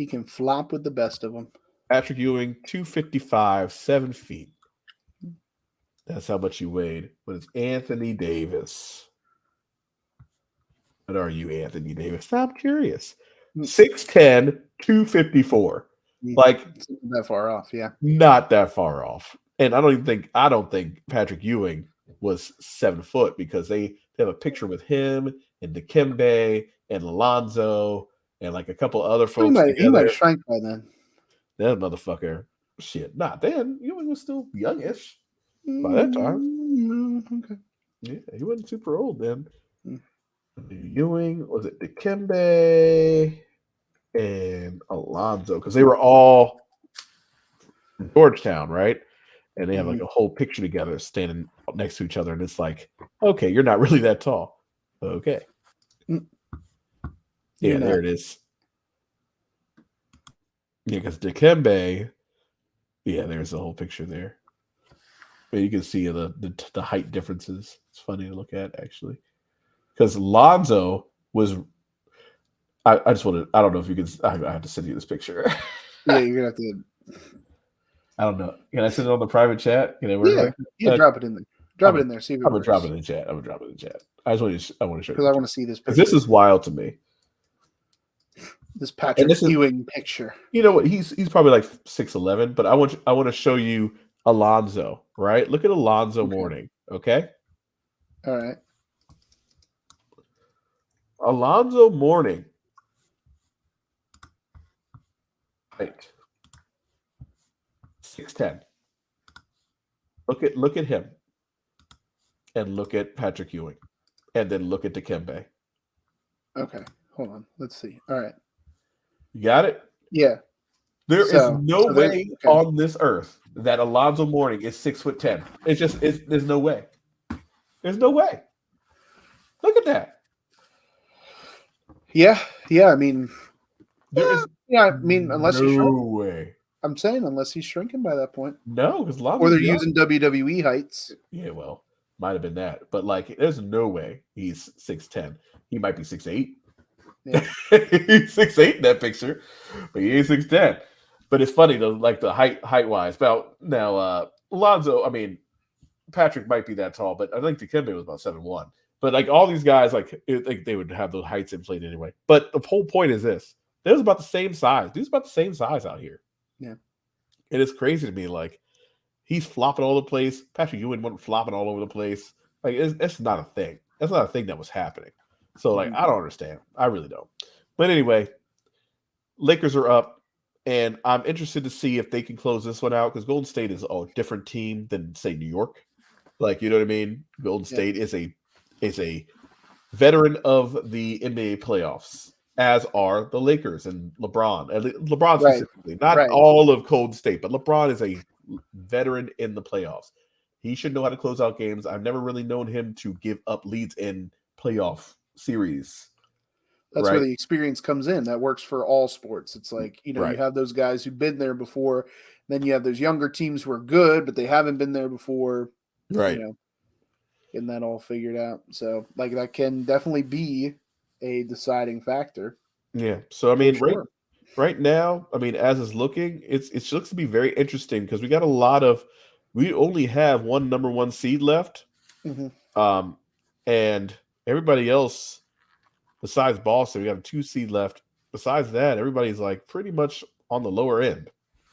can flop with the best of them. Patrick Ewing, 255, 7 feet. That's how much he weighed. But it's Anthony Davis. What are you, Anthony Davis? I'm curious. 6'10", 254. Like, not that far off, yeah. Not that far off. And I don't think Patrick Ewing was 7 foot, because they have a picture with him and Dikembe and Alonzo and like a couple other folks. He might have shrank by then. That motherfucker. Shit. Not then. Ewing was still youngish by that time. Okay. Yeah, he wasn't super old then. Ewing, was it Dikembe and Alonzo? Because they were all from Georgetown, right? And they have like a whole picture together standing next to each other. And it's like, okay, you're not really that tall. Okay. Yeah, there it is. Yeah, because Dikembe, yeah, there's the whole picture there. But you can see the height differences. It's funny to look at, actually. Because Lonzo was, I don't know if you can, I have to send you this picture. Yeah, you're going to have to. I don't know. Can I send it on the private chat? Can I work drop it in there. Drop it in there. See if it I'm gonna drop it in the chat. I want to show you because I want to see this picture. This is wild to me. This Patrick Ewing picture. You know what? He's probably like 6'11", but I want to show you Alonzo. Right? Look at Alonzo Mourning. Okay. All right. Alonzo Mourning. Height. 6'10". Look at him. And look at Patrick Ewing. And then look at Dikembe. Okay. Hold on. Let's see. All right. You got it? Yeah. There is no way on this earth that Alonzo Mourning is 6'10". There's no way. There's no way. Look at that. Yeah. I mean, unless he's shrinking. No way. I'm saying unless he's shrinking by that point. No, because or they're using WWE heights. Yeah, well, might have been that, but like, there's no way he's 6'10". He might be 6'8". Yeah. He's 6'8" in that picture, but he ain't 6'10". But it's funny though, like the height wise. About now, Alonzo. I mean, Patrick might be that tall, but I think Dikembe was about 7'1". But like all these guys, like they would have those heights inflated anyway. But the whole point is this: they're about the same size. Dude's about the same size out here. Yeah, and it's crazy to me. Like he's flopping all over the place. Patrick Ewing wasn't flopping all over the place. Like it's not a thing. That's not a thing that was happening. So like I don't understand. I really don't. But anyway, Lakers are up, and I'm interested to see if they can close this one out because Golden State is a different team than say New York. Like you know what I mean? Golden State is a veteran of the NBA playoffs. as are the Lakers and LeBron. LeBron Right. specifically, not all of Golden State, but LeBron is a veteran in the playoffs. He should know how to close out games. I've never really known him to give up leads in playoff series. That's where the experience comes in. That works for all sports. It's like, you have those guys who've been there before. Then you have those younger teams who are good, but they haven't been there before. Right. Getting that all figured out. So, like, that can definitely be a deciding factor. Yeah. So, I mean, right now, I mean, as it's looking, it looks to be very interesting because we got a lot of, we only have one number 1 seed left. Mm-hmm. And everybody else, besides Boston, we got a 2 seed left. Besides that, everybody's like pretty much on the lower end.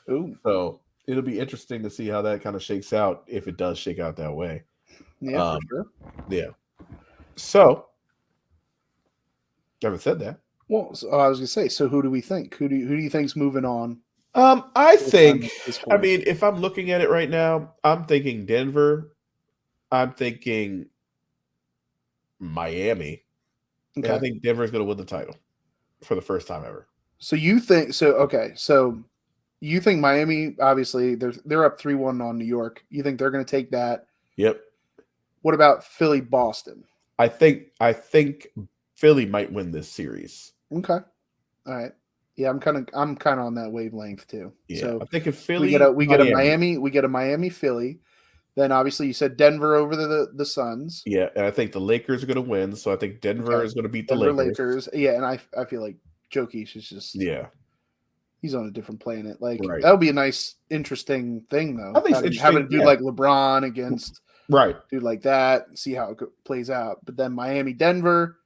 Ooh. So it'll be interesting to see how that kind of shakes out if it does shake out that way. Yeah, for sure. Yeah. So, haven't said that. Well, I was gonna say. So, who do we think? Who do you think's moving on? I think. I mean, if I'm looking at it right now, I'm thinking Denver. I'm thinking Miami. Okay. And I think Denver's going to win the title for the first time ever. So you think so? Okay, so you think Miami? Obviously, they're up 3-1 on New York. You think they're going to take that? Yep. What about Philly, Boston? I think Philly might win this series. Okay. All right. Yeah, I'm kind of on that wavelength too. Yeah. So I think if Philly, we get a Miami, Philly. Then obviously you said Denver over the Suns. Yeah, and I think the Lakers are going to win. So I think Denver is going to beat the Lakers. Yeah, and I feel like Jokic is just he's on a different planet. Like that would be a nice, interesting thing though. I think having a dude like LeBron against dude like that, see how it plays out. But then Miami, Denver,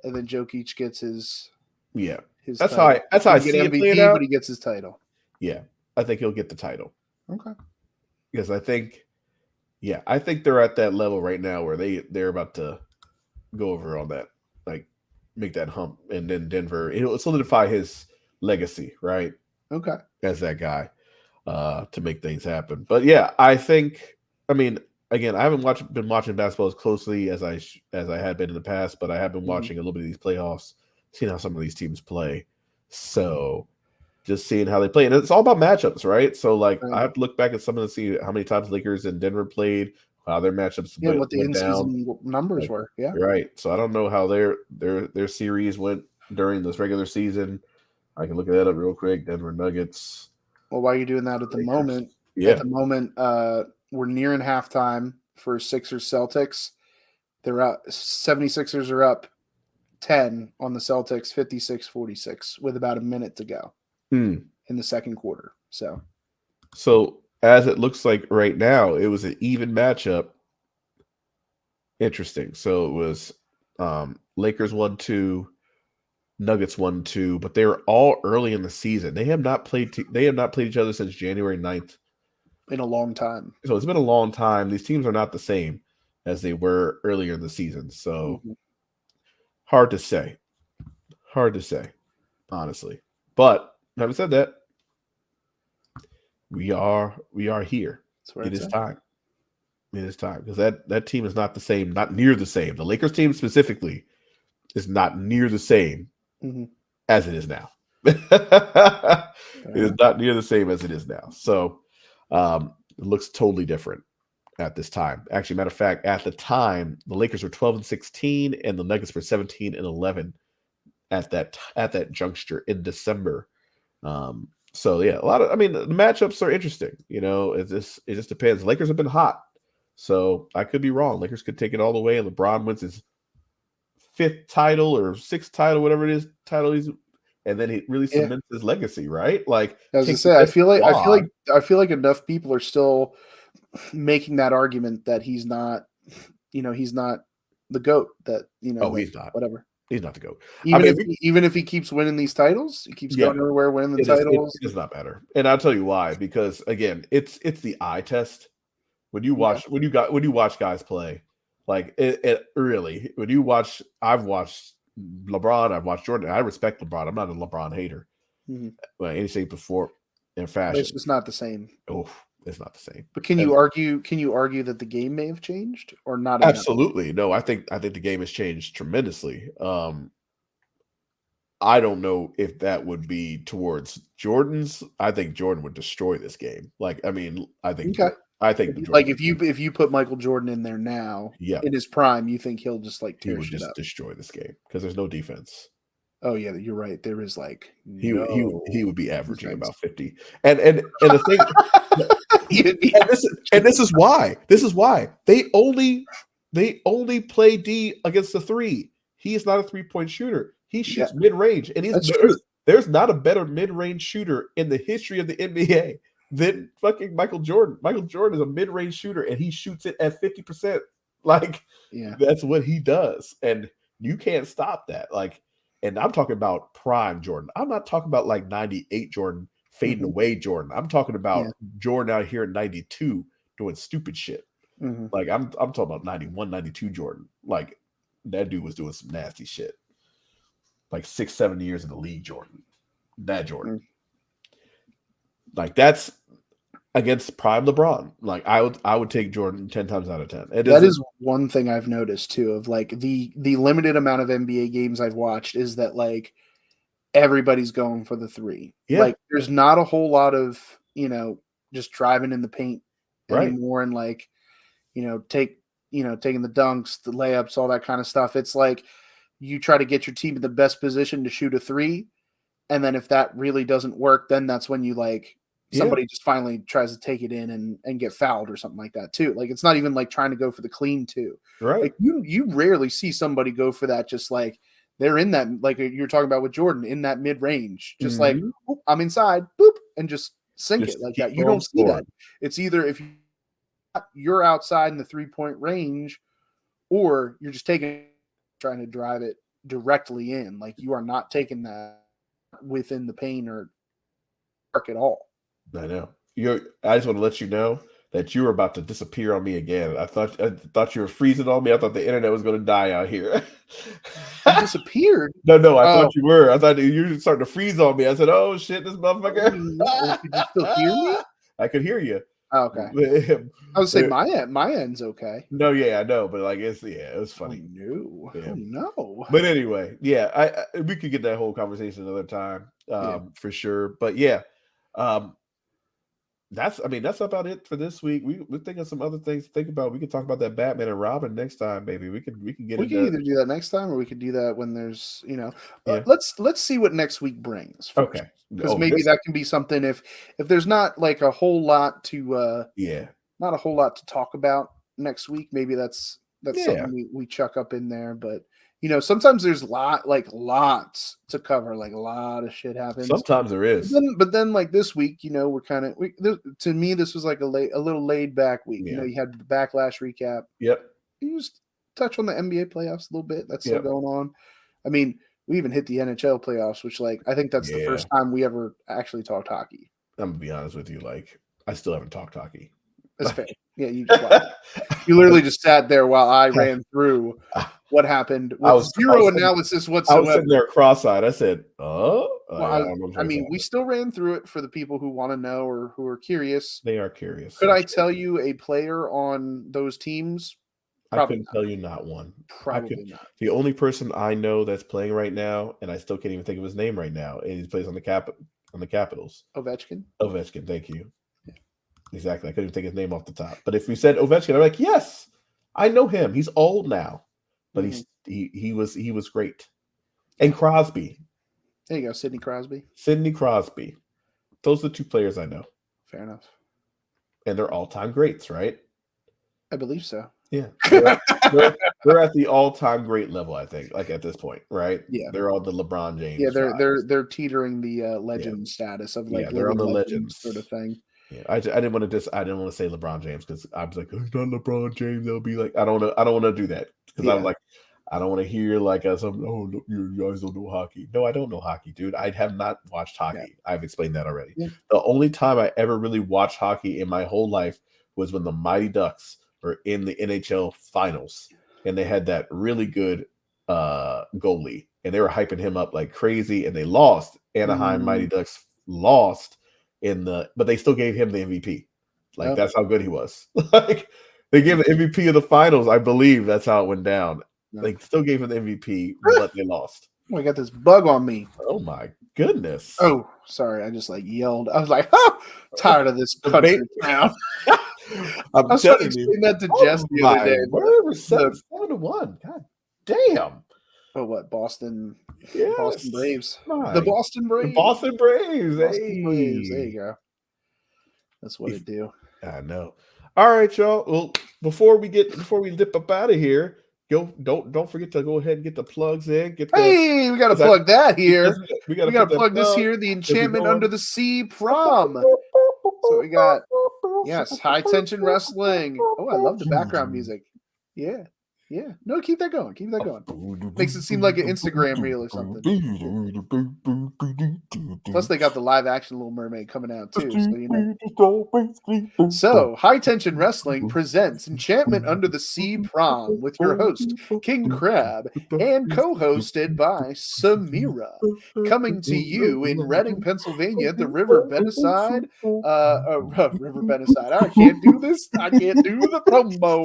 and then Jokic gets his That's how I see it playing out. But he gets his title. Yeah, I think he'll get the title. Okay, because I think they're at that level right now where they're about to go over on that, like make that hump, and then Denver, it'll solidify his legacy, right? Okay, as that guy to make things happen. But yeah, I think, I mean, again, I haven't been watching basketball as closely as I had been in the past, but I have been watching a little bit of these playoffs, seeing how some of these teams play. So just seeing how they play. And it's all about matchups, right? So, like, I have to look back at some of them to see how many times Lakers and Denver played, how their matchups went, what the in-season numbers were. Yeah. Right. So, I don't know how their series went during this regular season. I can look at that up real quick. Denver Nuggets. Well, while you're doing that at the moment, we're nearing halftime for Sixers Celtics. They're up. 76ers are up 10 on the Celtics, 56-46, with about a minute to go in the second quarter. So as it looks like right now, it was an even matchup. Interesting. So it was Lakers 1-2, Nuggets 1-2, but they were all early in the season. They have not played each other since January 9th. In a long time. So it's been a long time. These teams are not the same as they were earlier in the season. So hard to say, honestly. But having said that, we are here. It is time. It is time, because that team is not the same, not near the same. The Lakers team specifically is not near the same as it is now. It is not near the same as it is now. So it looks totally different at this time. Actually, matter of fact, at the time, the Lakers were 12-16 and the Nuggets were 17-11 at that juncture in December. So yeah, the matchups are interesting. It just depends. The Lakers have been hot, so I could be wrong. Lakers could take it all the way, and LeBron wins his 5th title or 6th title, whatever it is, and then he really cements his legacy, right? Like, as I say, I feel like enough people are still making that argument that he's not the GOAT. That he's not. Whatever. He's not the GOAT. Even if he keeps winning these titles, he keeps going everywhere winning the titles. It does not matter, and I'll tell you why. Because again, it's the eye test. When you watch guys play, like it really. When you watch, I've watched LeBron, I've watched Jordan. I respect LeBron. I'm not a LeBron hater, any shape, before in fashion. It's just not the same. Oh, it's not the same. But can you argue that the game may have changed or not? Absolutely. No, I think the game has changed tremendously. I don't know if that would be towards Jordan's. I think Jordan would destroy this game. Like, I mean, I think Okay. Jordan Like if you put Michael Jordan in there now, in his prime, you think he'll just like tear shit up, destroy this game because there's no defense. Oh yeah, you're right. There is like he would be averaging about 50, and the thing, and this is why they only play D against the 3. He is not a 3-point shooter. He shoots mid range, and there's not a better mid range shooter in the history of the NBA than fucking Michael Jordan. Michael Jordan is a mid range shooter, and he shoots it at 50%. Like, that's what he does, and you can't stop that. Like. And I'm talking about prime Jordan. I'm not talking about like 98 Jordan fading away Jordan. I'm talking about Jordan out here in 92 doing stupid shit. Like I'm talking about 91, 92 Jordan. Like that dude was doing some nasty shit. Like 6-7 years in the league Jordan. That Jordan. Like that's against prime LeBron. Like I would take Jordan 10 times out of 10. That is one thing I've noticed too, of like the limited amount of NBA games I've watched, is that like everybody's going for the 3. Like there's not a whole lot of, just driving in the paint anymore, and like, taking the dunks, the layups, all that kind of stuff. It's like you try to get your team in the best position to shoot a 3, and then if that really doesn't work, then that's when you like somebody just finally tries to take it in and get fouled or something like that too. Like it's not even like trying to go for the clean 2. Right. Like you rarely see somebody go for that, just like they're in that, like you're talking about with Jordan, in that mid range, just like boop, I'm inside, boop, and just sink it like that. You don't see that. It's either if you're outside in the 3-point range, or you're just trying to drive it directly in. Like you are not taking that within the paint or arc at all. I know. I just want to let you know that you were about to disappear on me again. I thought you were freezing on me. I thought the internet was going to die out here. You disappeared? No, I thought you were. I thought you were starting to freeze on me. I said, "Oh shit, this motherfucker!" Could you still hear me? I could hear you. Oh, okay. I would say my end's okay. No, I know, but like it was funny. Oh, no. But anyway, we could get that whole conversation another time, for sure. But that's about it for this week. We're thinking of some other things to think about. We could talk about that Batman and Robin next time, maybe. We can get. We can either do that next time, or we could do that when there's, let's see what next week brings first. Okay, because maybe that can be something if there's not like a whole lot to not a whole lot to talk about next week. Maybe that's something we chuck up in there, but. Sometimes there's lots to cover, like a lot of shit happens. Sometimes there is. But then like this week, we're kind of, to me, this was like a little laid back week. Yeah. You had the Backlash recap. Yep. You just touch on the NBA playoffs a little bit. That's still going on. I mean, we even hit the NHL playoffs, which like, I think that's the first time we ever actually talked hockey. I'm going to be honest with you. Like, I still haven't talked hockey. That's fair. Yeah. You literally just sat there while I ran through what happened with zero analysis whatsoever. I was sitting there cross-eyed. I said, we still ran through it for the people who want to know or who are curious. They are curious. Could I tell you a player on those teams? I couldn't tell you not one. Probably not. The only person I know that's playing right now, and I still can't even think of his name right now, and he plays on the Capitals. Ovechkin, thank you. Yeah. Exactly. I couldn't even think his name off the top. But if we said Ovechkin, I'm like, yes, I know him. He's old now. But he was great. And Crosby. There you go, Sidney Crosby. Those are the 2 players I know. Fair enough. And they're all-time greats, right? I believe so. Yeah. They're at the all-time great level, I think, like at this point, right? Yeah. They're on the LeBron James. Yeah, they're teetering the legend status of like they're on the legends sort of thing. Yeah, I didn't want to say LeBron James because I was like, it's not LeBron James. They'll be like, I don't want to do that because I'm like, I don't want to hear like you guys don't know hockey. No, I don't know hockey, dude. I have not watched hockey. Yeah. I've explained that already. Yeah. The only time I ever really watched hockey in my whole life was when the Mighty Ducks were in the NHL finals and they had that really good goalie and they were hyping him up like crazy and they lost. Anaheim Mighty Ducks lost. But they still gave him the MVP. Like that's how good he was. Like they gave the MVP of the finals. I believe that's how it went down. They still gave him the MVP, but they lost. Oh, I got this bug on me. Oh my goodness. Oh, sorry. I just yelled. I was like, oh, tired of this country town. I was trying to explain that to Jess the other day. We're 7-1. God damn. Oh, what? Boston? Yes. Boston Braves. The Boston Braves. The Boston Braves. Boston Braves. There you go. That's what it do. I know. All right, y'all. Well, before we dip up out of here, don't forget to go ahead and get the plugs in. We gotta plug that here. We gotta plug this here. The Enchantment Under the Sea prom. So we got high tension wrestling. Oh, I love the background music. Yeah. Yeah. No, keep that going. Keep that going. Makes it seem like an Instagram reel or something. Plus, they got the live action Little Mermaid coming out too. So, High Tension Wrestling presents Enchantment Under the Sea Prom with your host, King Crab, and co-hosted by Samira. Coming to you in Reading, Pennsylvania, at the River Beneside. River Beneside. I can't do this. I can't do the promo.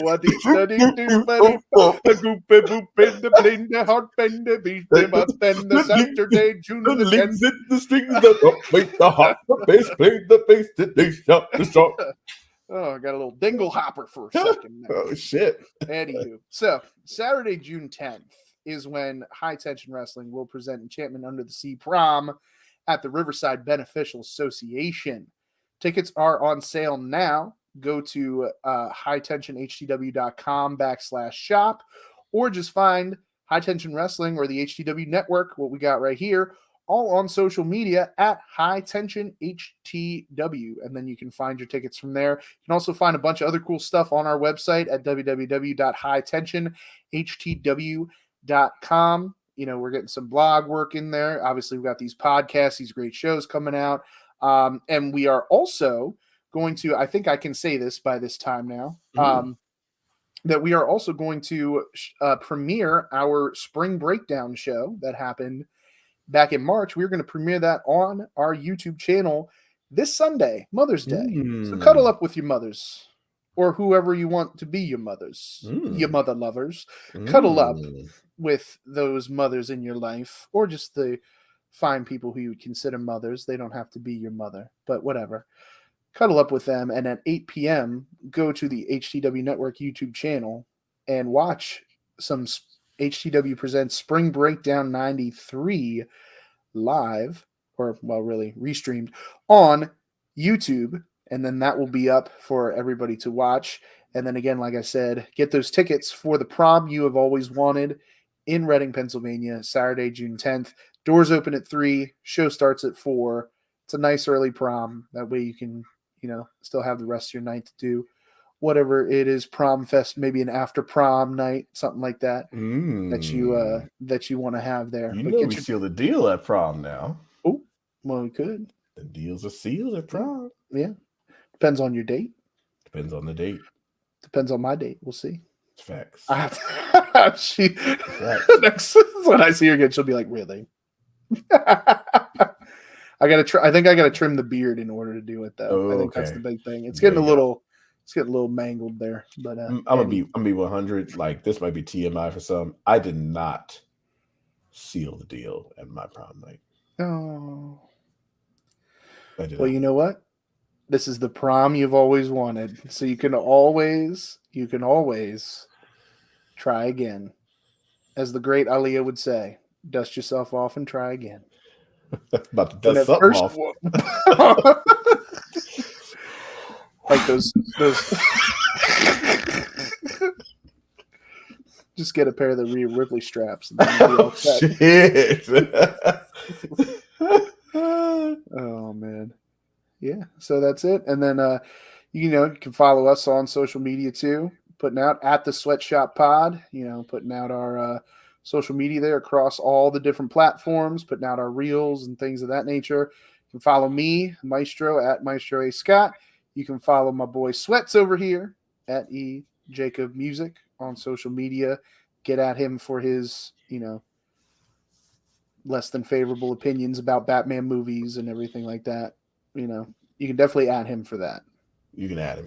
The goop boop in the blind, the heart bend the beat them up, then the Saturday, June the 10th. The strings that make the heart, the bass, play the bass, they shot the shot. Oh, I got a little dingle hopper for a second. Oh, shit. Anywho, so Saturday, June 10th is when High Tension Wrestling will present Enchantment Under the Sea prom at the Riverside Beneficial Association. Tickets are on sale now. Go to hightentionshtw.com/shop or just find High Tension Wrestling or the HTW Network, what we got right here, all on social media at High Tension HTW. And then you can find your tickets from there. You can also find a bunch of other cool stuff on our website at www.hightentionshtw.com. You know, we're getting some blog work in there. Obviously, we've got these podcasts, these great shows coming out. And we are also going to, I think I can say this by this time now, that we are also going to premiere our spring breakdown show that happened back in March. We're going to premiere that on our YouTube channel this Sunday, Mother's Day. So cuddle up with your mothers or whoever you want to be your mothers, your mother lovers. Cuddle up with those mothers in your life, or just the fine people who you would consider mothers. They don't have to be your mother, but whatever. Cuddle up with them, and at 8 p.m., go to the HTW Network YouTube channel and watch some HTW Presents Spring Breakdown 93 live, or, well, really restreamed on YouTube, and then that will be up for everybody to watch. And then again, like I said, get those tickets for the prom you have always wanted in Reading, Pennsylvania, Saturday, June 10th. Doors open at 3, show starts at 4. It's a nice early prom. That way you can, still have the rest of your night to do whatever it is, prom fest, maybe an after prom night, something like that, that you want to have there. We seal the deal at prom now. Oh, well, we could. The deals are sealed at prom. Yeah. Depends on your date. Depends on the date. Depends on my date. We'll see. It's facts. Next, when I see her again, she'll be like, really? I think I gotta trim the beard in order to do it, though. I think that's the big thing. It's getting a little mangled there. But I'm gonna be 100. Like, this might be TMI for some. I did not seal the deal at my prom night. Oh. Well, you know what? This is the prom you've always wanted. So you can always try again. As the great Aaliyah would say, dust yourself off and try again. About to dust something off. Like those just get a pair of the Rhea Ripley straps. And then shit. Oh, man. Yeah, so that's it. And then, you can follow us on social media too, putting out at the Sweatshop Pod, putting out our social media there across all the different platforms, putting out our reels and things of that nature. You can follow me, Maestro, at Maestro A. Scott. You can follow my boy Sweats over here at E. Jacob Music on social media. Get at him for his, less than favorable opinions about Batman movies and everything like that. You can definitely add him for that. You can add him.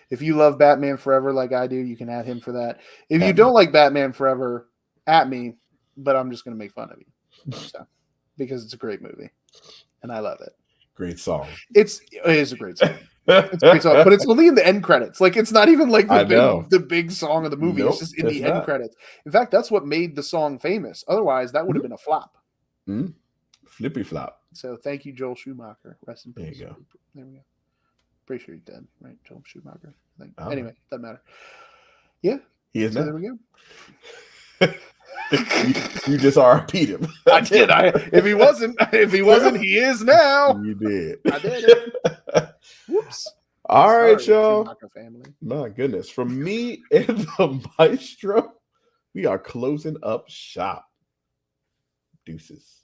If you love Batman Forever like I do, you can add him for that. If you don't like Batman Forever, at me. but I'm just going to make fun of you. So, because it's a great movie, and I love it. Great song. It is a great song. It's a great song, but it's only in the end credits. Like, it's not even like the big song of the movie. Nope, it's just in the end credits. In fact, that's what made the song famous. Otherwise, that would have been a flop. Flippy flop. So thank you, Joel Schumacher. Rest in peace. There you go. There we go. Pretty sure he's dead, right? Joel Schumacher. I think. Anyway, doesn't matter. Yeah. He is so now. There we go. you just RP'd him. I did. If he wasn't, he is now. You did. I did it. Whoops. All right, y'all. My goodness. From me and the Maestro, we are closing up shop. Deuces.